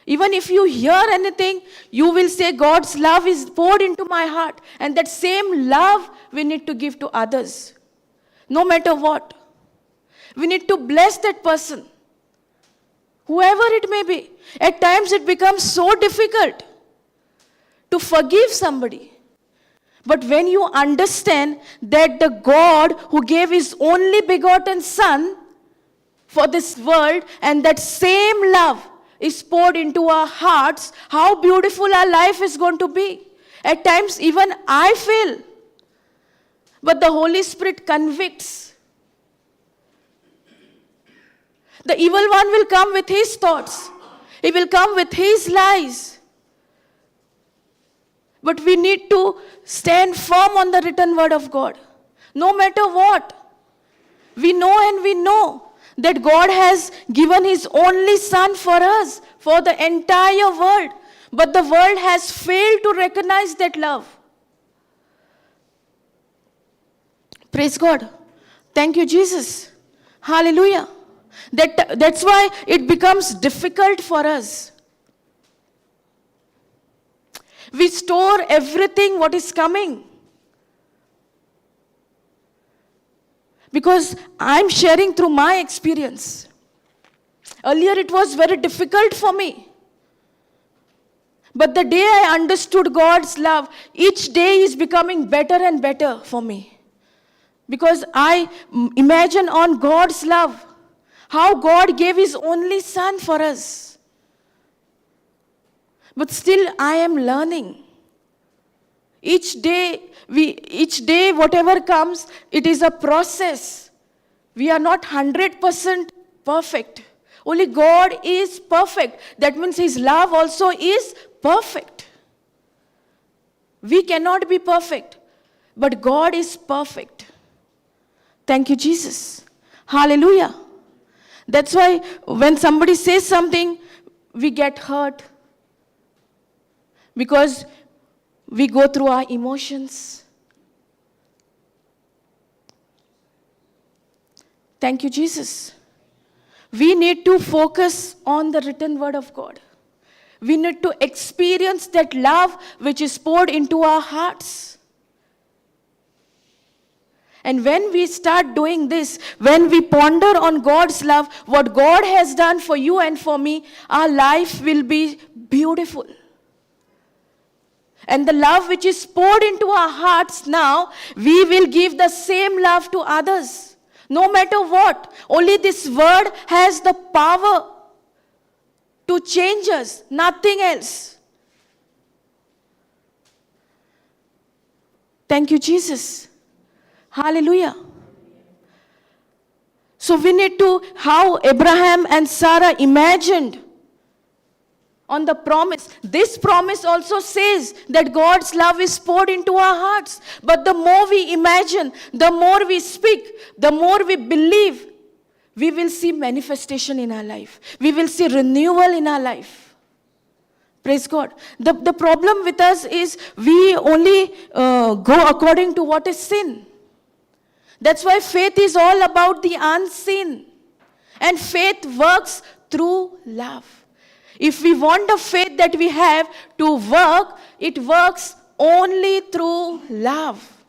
Even if you hear anything, you will say God's love is poured into my heart. And that same love we need to give to others. No matter what. We need to bless that person. Whoever it may be. At times it becomes so difficult to forgive somebody. But when you understand that the God who gave His only begotten Son for this world, and that same love is poured into our hearts, how beautiful our life is going to be. At times even I fail. But the Holy Spirit convicts. The evil one will come with his thoughts. He will come with his lies. But we need to stand firm on the written word of God. No matter what. We know that God has given His only Son for us, for the entire world. But the world has failed to recognize that love. Praise God. Thank you, Jesus. Hallelujah. That's why it becomes difficult for us. We store everything what is coming. Because I'm sharing through my experience. Earlier it was very difficult for me. But the day I understood God's love, each day is becoming better and better for me. Because I imagine on God's love, how God gave His only Son for us. But still I am learning. Each day, whatever comes, it is a process. We are not 100% perfect. Only God is perfect. That means His love also is perfect. We cannot be perfect, but God is perfect. Thank you, Jesus. Hallelujah. That's why when somebody says something, we get hurt. Because we go through our emotions. Thank you, Jesus. We need to focus on the written word of God. We need to experience that love which is poured into our hearts. And when we start doing this, when we ponder on God's love, what God has done for you and for me, our life will be beautiful. And the love which is poured into our hearts now, we will give the same love to others. No matter what. Only this word has the power to change us. Nothing else. Thank you, Jesus. Hallelujah. So we need to, how Abraham and Sarah imagined on the promise. This promise also says that God's love is poured into our hearts. But the more we imagine, the more we speak, the more we believe, we will see manifestation in our life. We will see renewal in our life. Praise God. The problem with us is we only go according to what is sin. That's why faith is all about the unseen. And faith works through love. If we want the faith that we have to work, it works only through love.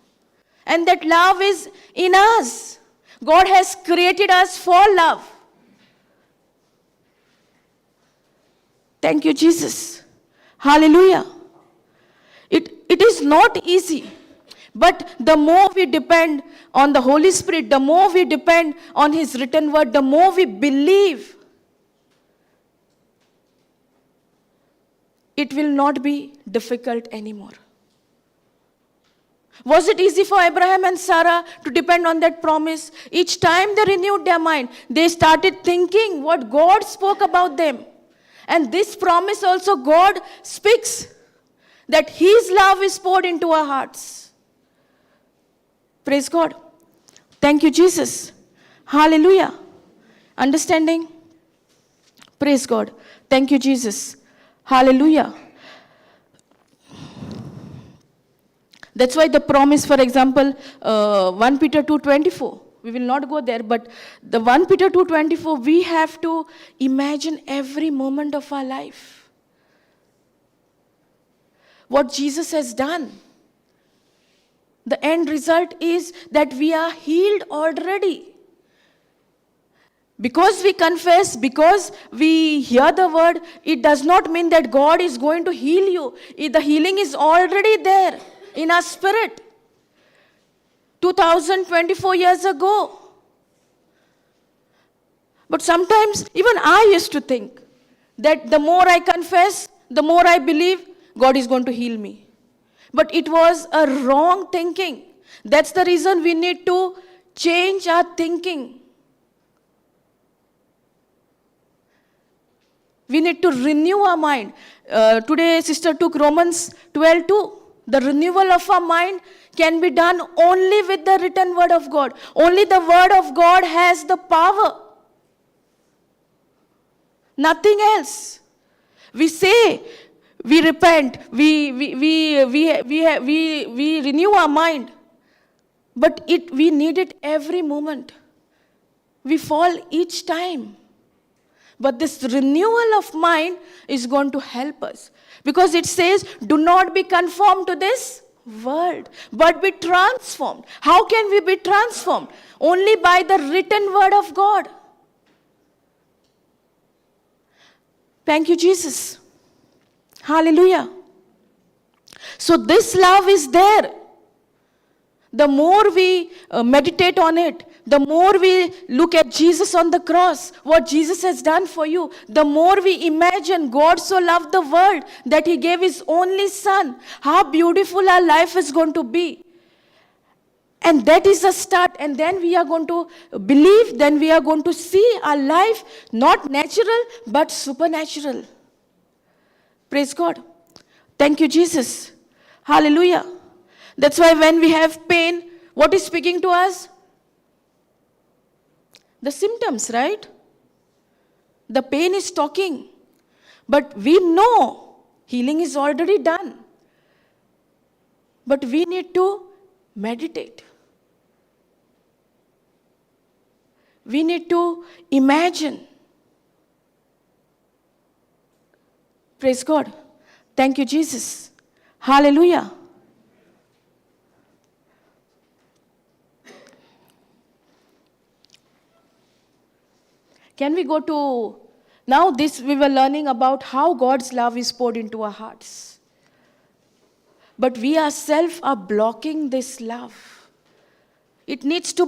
And that love is in us. God has created us for love. Thank you, Jesus. Hallelujah. It is not easy. But the more we depend on the Holy Spirit, the more we depend on His written word, the more we believe, it will not be difficult anymore. Was it easy for Abraham and Sarah to depend on that promise? Each time they renewed their mind, they started thinking what God spoke about them. And this promise also God speaks, that His love is poured into our hearts. Praise God. Thank you, Jesus. Hallelujah. Understanding? Praise God. Thank you, Jesus. Hallelujah. That's why the promise, for example, 1 Peter 2:24. We will not go there, but the 1 Peter 2:24, we have to imagine every moment of our life. What Jesus has done. The end result is that we are healed already. Because we confess, because we hear the word, it does not mean that God is going to heal you. The healing is already there in our spirit. 2024 years ago. But sometimes even I used to think that the more I confess, the more I believe, God is going to heal me. But it was a wrong thinking. That's the reason we need to change our thinking. We need to renew our mind. Today, sister took Romans 12:2. The renewal of our mind can be done only with the written word of God. Only the word of God has the power. Nothing else. We say, we repent, we renew our mind. But we need it every moment. We fall each time. But this renewal of mind is going to help us. Because it says, do not be conformed to this world, but be transformed. How can we be transformed? Only by the written word of God. Thank you, Jesus. Hallelujah. So this love is there. The more we meditate on it, the more we look at Jesus on the cross, what Jesus has done for you, the more we imagine God so loved the world that He gave His only Son. How beautiful our life is going to be. And that is a start. And then we are going to believe, then we are going to see our life not natural but supernatural. Praise God. Thank you, Jesus. Hallelujah. That's why when we have pain, what is speaking to us? The symptoms, right? The pain is talking. But we know healing is already done. But we need to meditate. We need to imagine. Praise God. Thank you, Jesus. Hallelujah. Can we go to, now this we were learning about how God's love is poured into our hearts. But we ourselves are blocking this love. It needs to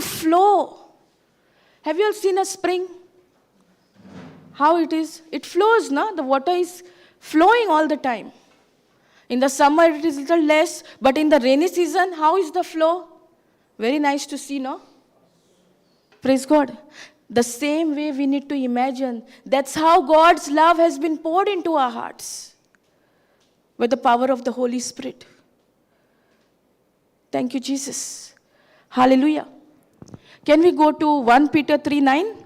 flow. Have you all seen a spring? How it is? It flows, no? The water is flowing all the time. In the summer it is a little less, but in the rainy season, how is the flow? Very nice to see, no? Praise God. The same way we need to imagine. That's how God's love has been poured into our hearts. With the power of the Holy Spirit. Thank you, Jesus. Hallelujah. Can we go to 1 Peter 3:9?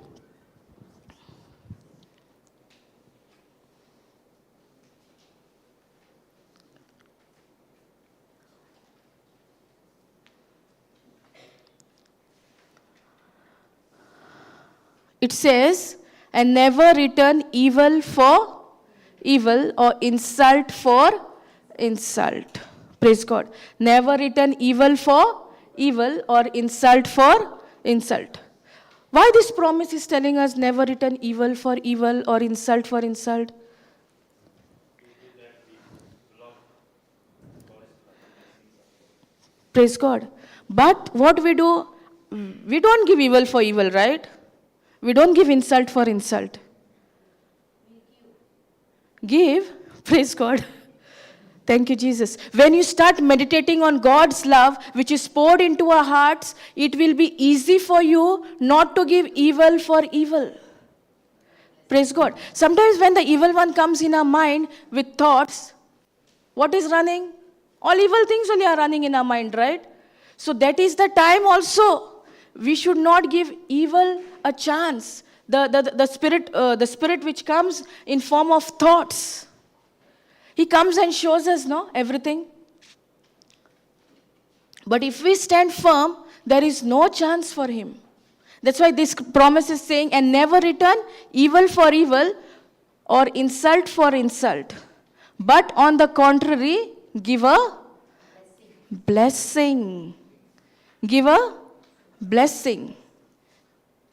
It says, and never return evil for evil or insult for insult. Praise God. Never return evil for evil or insult for insult. Why this promise is telling us never return evil for evil or insult for insult? Praise God. But what we do, we don't give evil for evil, right? We don't give insult for insult. Give. Praise God. Thank you, Jesus. When you start meditating on God's love, which is poured into our hearts, it will be easy for you not to give evil for evil. Praise God. Sometimes when the evil one comes in our mind with thoughts, what is running? All evil things only are running in our mind, right? So that is the time also. We should not give evil a chance. The spirit which comes in form of thoughts. He comes and shows us, no, everything. But if we stand firm, there is no chance for him. That's why this promise is saying, and never return evil for evil or insult for insult. But on the contrary, give a blessing. Give a blessing.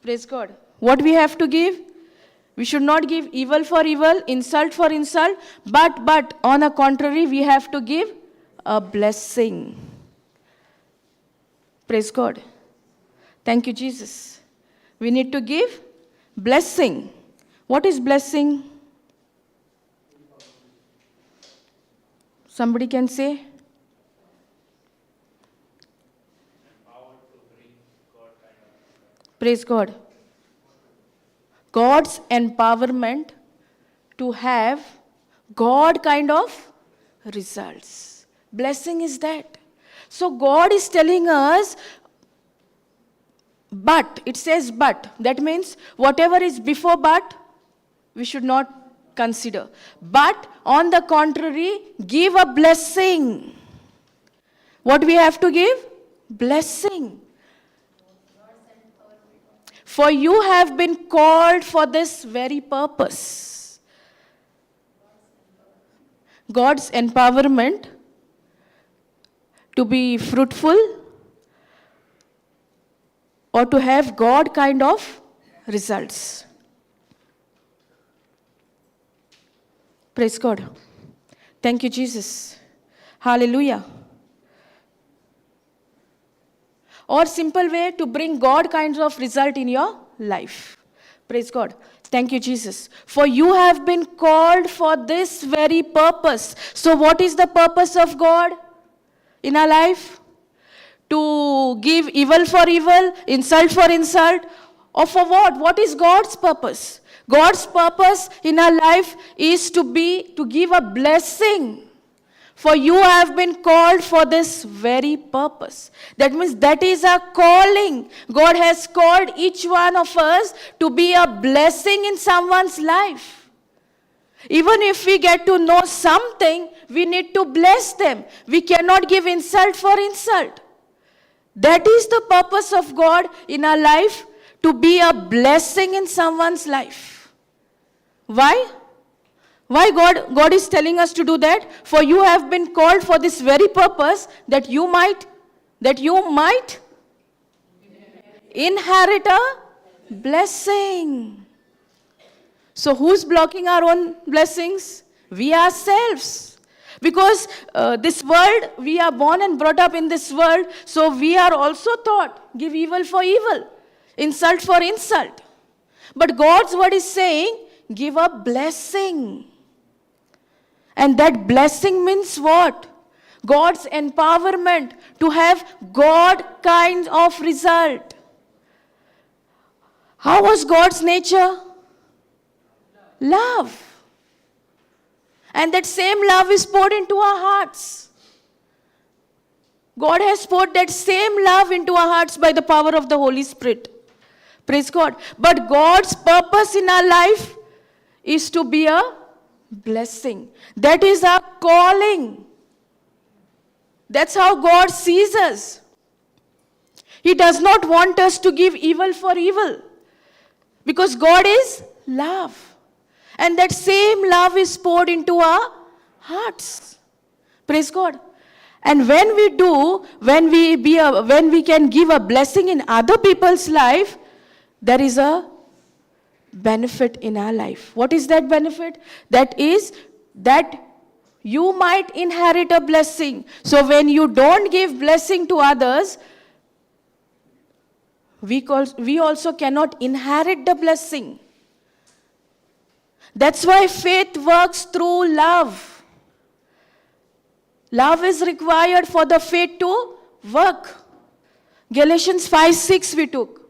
Praise God. What we have to give? We should not give evil for evil, insult for insult, but on the contrary, we have to give a blessing. Praise God. Thank you, Jesus. We need to give blessing. What is blessing? Somebody can say? Praise God. God's empowerment to have God kind of results. Blessing is that. So God is telling us, but, it says but. That means whatever is before but, we should not consider. But on the contrary, give a blessing. What we have to give? Blessing. For you have been called for this very purpose. God's empowerment to be fruitful or to have God kind of results. Praise God. Thank you, Jesus. Hallelujah. Or simple way to bring God kinds of result in your life. Praise God. Thank you, Jesus. For you have been called for this very purpose. So what is the purpose of God in our life? To give evil for evil, insult for insult, or for what? What is God's purpose? God's purpose in our life is to give a blessing. For you have been called for this very purpose. That means that is a calling. God has called each one of us to be a blessing in someone's life. Even if we get to know something, we need to bless them. We cannot give insult for insult. That is the purpose of God in our life, to be a blessing in someone's life. Why? Why God is telling us to do that? For you have been called for this very purpose, that you might inherit a blessing. So who's blocking our own blessings? We ourselves. Because this world, we are born and brought up in this world, so we are also taught, give evil for evil, insult for insult. But God's word is saying, give a blessing. And that blessing means what? God's empowerment to have God kind of result. How was God's nature? Love. And that same love is poured into our hearts. God has poured that same love into our hearts by the power of the Holy Spirit. Praise God. But God's purpose in our life is to be a blessing. That is our calling. That's how God sees us. He does not want us to give evil for evil. Because God is love. And that same love is poured into our hearts. Praise God. And when we can give a blessing in other people's life, there is a benefit in our life. What is that benefit? That is that you might inherit a blessing. So when you don't give blessing to others, we also cannot inherit the blessing. That's why faith works through love. Love is required for the faith to work. Galatians 5:6 we took.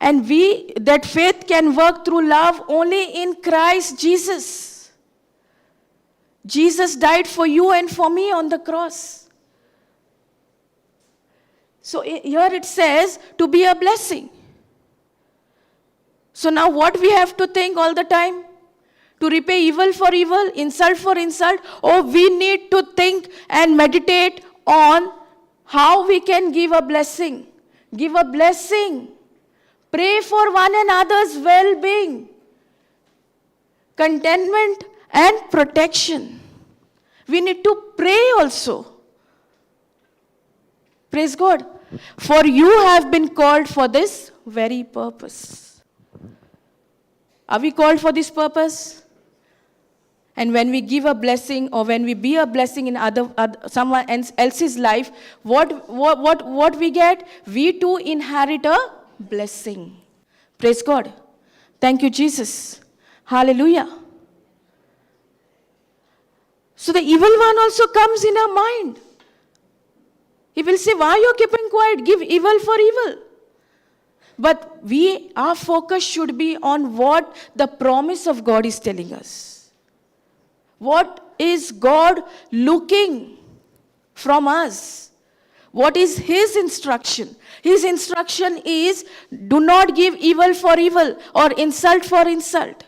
And that faith can work through love only in Christ Jesus. Jesus died for you and for me on the cross. So here it says to be a blessing. So now what we have to think all the time? To repay evil for evil, insult for insult, or we need to think and meditate on how we can give a blessing. Give a blessing. Pray for one another's well-being, contentment and protection. We need to pray also. Praise God. For you have been called for this very purpose. Are we called for this purpose? And when we give a blessing or when we be a blessing in someone else's life, what we get? We too inherit a blessing. Praise God. Thank you, Jesus. Hallelujah. So the evil one also comes in our mind. He will say, why are you keeping quiet? Give evil for evil. But our focus should be on what the promise of God is telling us. What is God looking from us? What is His instruction? His instruction is, do not give evil for evil or insult for insult.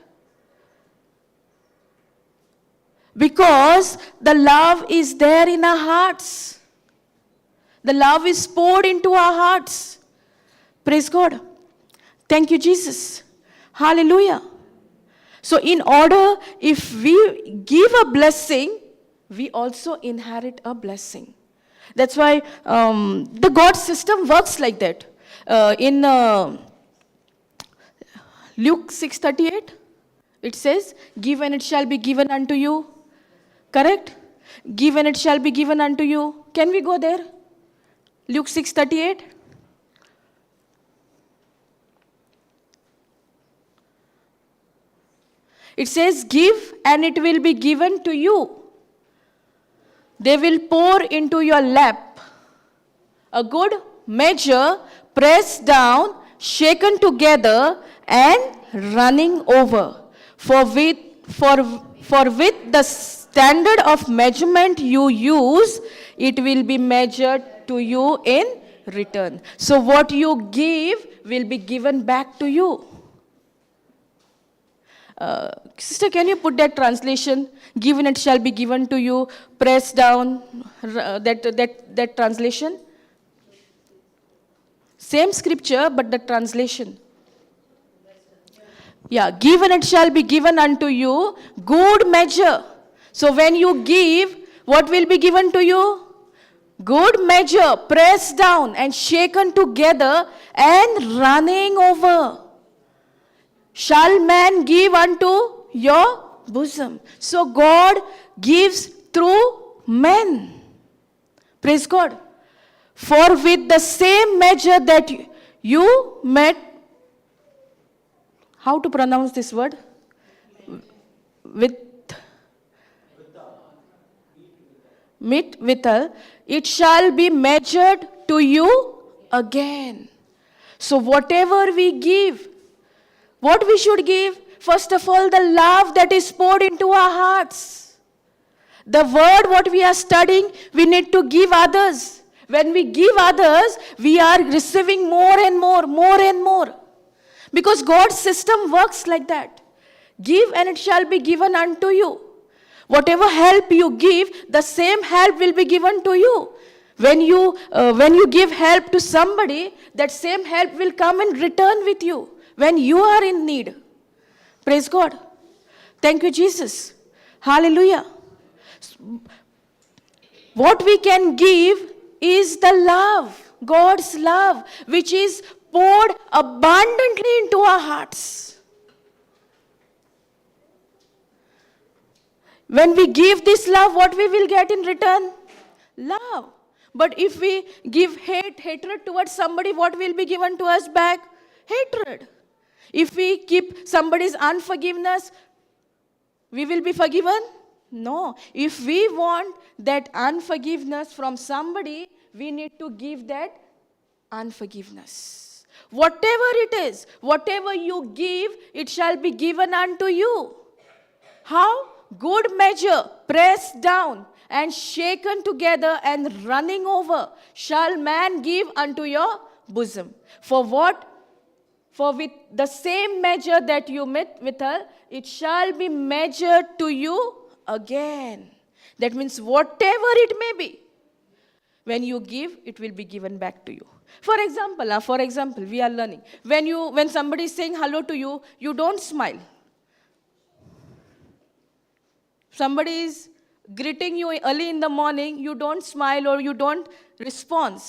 Because the love is there in our hearts. The love is poured into our hearts. Praise God. Thank you, Jesus. Hallelujah. So in order, if we give a blessing, we also inherit a blessing. That's why the God system works like that. In Luke 6:38, it says, give and it shall be given unto you. Correct? Give and it shall be given unto you. Can we go there? Luke 6:38. It says, give and it will be given to you. They will pour into your lap a good measure, pressed down, shaken together, and running over. For with the standard of measurement you use, it will be measured to you in return. So what you give will be given back to you. Sister, can you put that translation? Given it shall be given to you, pressed down, that translation? Same scripture, but the translation. Yeah, given it shall be given unto you, good measure. So when you give, what will be given to you? Good measure, pressed down and shaken together and running over. Shall man give unto your bosom? So God gives through men. Praise God. For with the same measure that you met, how to pronounce this word? Withal, it shall be measured to you again. So whatever we give, what we should give? First of all, the love that is poured into our hearts. The word what we are studying, we need to give others. When we give others, we are receiving more and more, more and more. Because God's system works like that. Give and it shall be given unto you. Whatever help you give, the same help will be given to you. When you give help to somebody, that same help will come in return with you. When you are in need. Praise God. Thank you, Jesus. Hallelujah. What we can give is the love, God's love, which is poured abundantly into our hearts. When we give this love, what we will get in return? Love. But if we give hatred towards somebody, what will be given to us back? Hatred. If we keep somebody's unforgiveness, we will be forgiven? No. If we want that unforgiveness from somebody, we need to give that unforgiveness. Whatever it is, whatever you give, it shall be given unto you. How? Good measure, pressed down and shaken together and running over, shall man give unto your bosom. For what? For with the same measure that you met withal, it shall be measured to you again. That means whatever it may be, when you give, it will be given back to you. For example, we are learning. When somebody is saying hello to you, you don't smile. Somebody is greeting you early in the morning, you don't smile or you don't respond.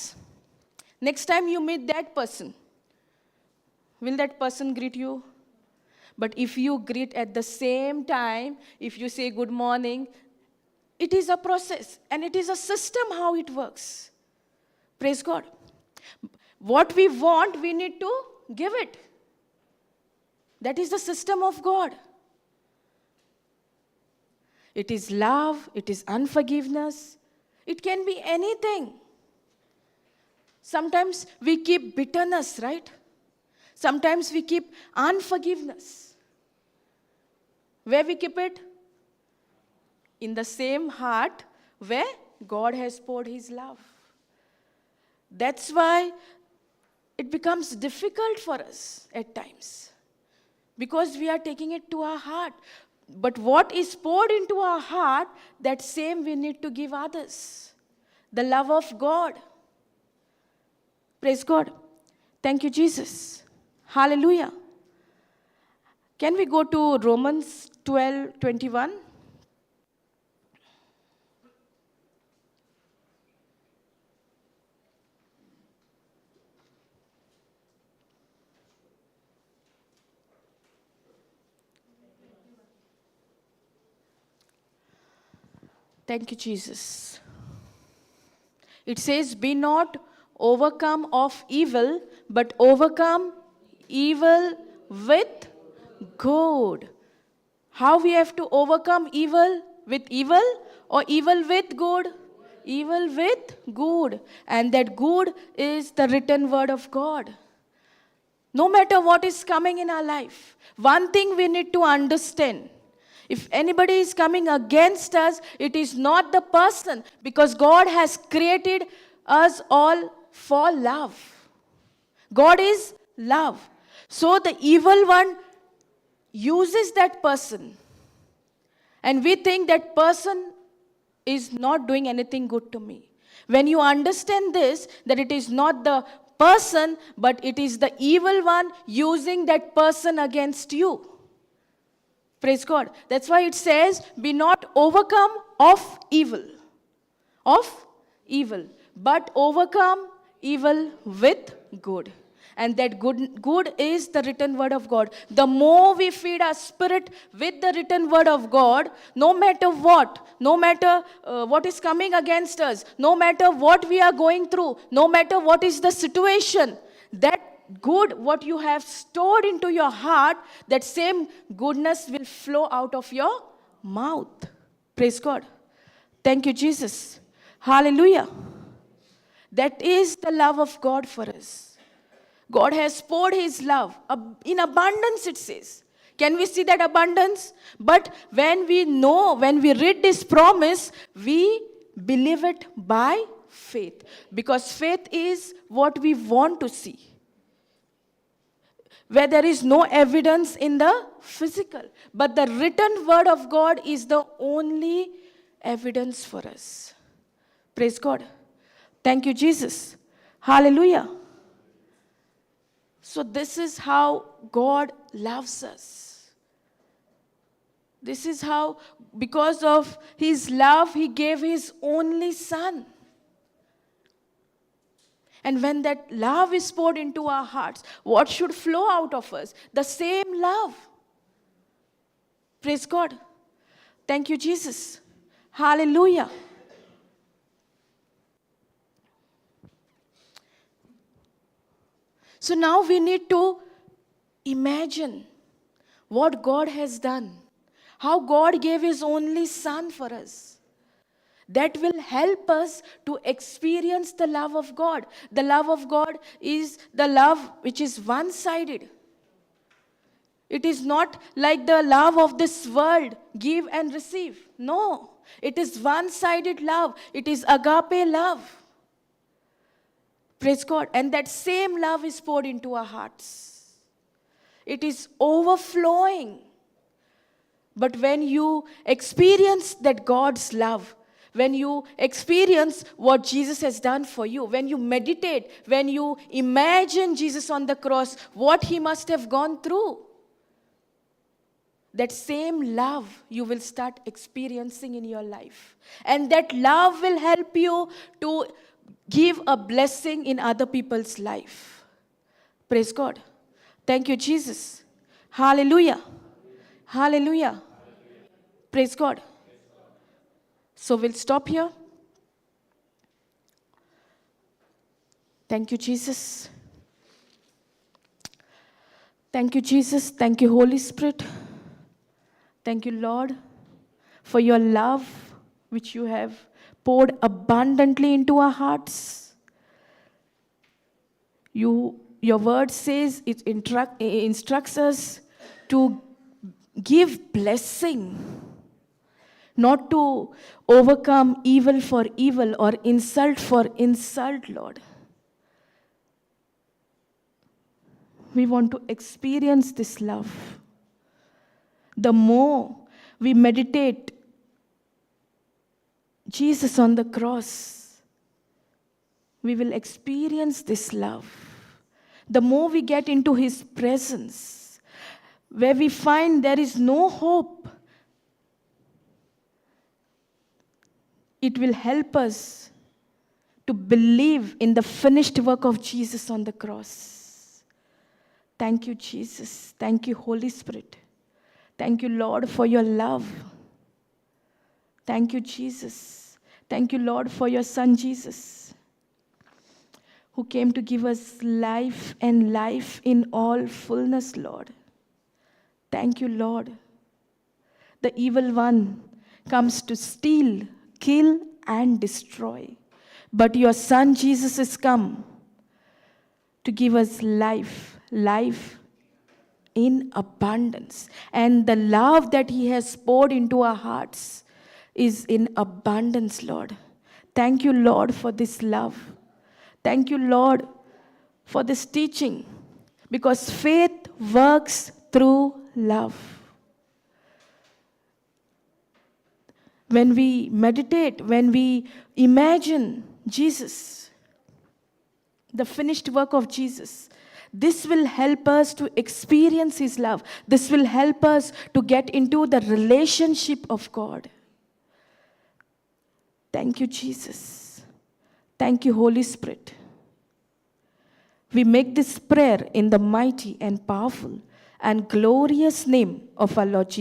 Next time you meet that person, will that person greet you? But if you greet at the same time, if you say good morning, it is a process and it is a system how it works. Praise God. What we want, we need to give it. That is the system of God. It is love, it is unforgiveness. It can be anything. Sometimes we keep bitterness, right? Sometimes we keep unforgiveness. Where we keep it? In the same heart where God has poured His love. That's why it becomes difficult for us at times. Because we are taking it to our heart. But what is poured into our heart, that same we need to give others. The love of God. Praise God. Thank you, Jesus. Hallelujah. Can we go to Romans 12:21? Thank you, Jesus. It says, be not overcome of evil, but overcome evil with good. How we have to overcome evil? With evil or evil with good? Evil with good. And that good is the written word of God. No matter what is coming in our life, one thing we need to understand. If anybody is coming against us, it is not the person, because God has created us all for love. God is love. So the evil one uses that person, and we think that person is not doing anything good to me. When you understand this, that it is not the person, but it is the evil one using that person against you. Praise God. That's why it says, be not overcome of evil. Of evil. But overcome evil with good. And that good is the written word of God. The more we feed our spirit with the written word of God, no matter what, no matter what is coming against us, no matter what we are going through, no matter what is the situation, that good, what you have stored into your heart, that same goodness will flow out of your mouth. Praise God. Thank you, Jesus. Hallelujah. That is the love of God for us. God has poured His love in abundance, it says. Can we see that abundance? But when we read this promise, we believe it by faith. Because faith is what we want to see, where there is no evidence in the physical. But the written word of God is the only evidence for us. Praise God. Thank you, Jesus. Hallelujah. So this is how God loves us. This is how, because of His love, He gave His only Son. And when that love is poured into our hearts, what should flow out of us? The same love. Praise God. Thank you, Jesus. Hallelujah. So now we need to imagine what God has done. How God gave His only Son for us. That will help us to experience the love of God. The love of God is the love which is one-sided. It is not like the love of this world, give and receive. No, it is one-sided love. It is agape love. Praise God. And that same love is poured into our hearts. It is overflowing. But when you experience that God's love, when you experience what Jesus has done for you, when you meditate, when you imagine Jesus on the cross, what He must have gone through, that same love you will start experiencing in your life. And that love will help you to give a blessing in other people's life. Praise God. Thank you, Jesus. Hallelujah. Hallelujah. Praise God. So we'll stop here. Thank you, Jesus. Thank you, Jesus. Thank you, Holy Spirit. Thank you, Lord, for your love which you have poured abundantly into our hearts. Your word says, it instructs us to give blessing, not to overcome evil for evil or insult for insult, Lord. We want to experience this love. The more we meditate Jesus on the cross, we will experience this love. the more we get into His presence, where we find there is no hope, it will help us to believe in the finished work of Jesus on the cross. Thank you, Jesus. Thank you, Holy Spirit. Thank you, Lord, for your love. Thank you, Jesus. Thank you, Lord, for your Son, Jesus, who came to give us life and life in all fullness, Lord. Thank you, Lord. The evil one comes to steal, kill, and destroy. But your Son, Jesus, has come to give us life, life in abundance. And the love that He has poured into our hearts is in abundance, Lord. Thank you, Lord, for this love. Thank you, Lord, for this teaching, because faith works through love. When we meditate, when we imagine Jesus, the finished work of Jesus, this will help us to experience His love. This will help us to get into the relationship of God. Thank you, Jesus. Thank you, Holy Spirit. We make this prayer in the mighty and powerful and glorious name of our Lord Jesus.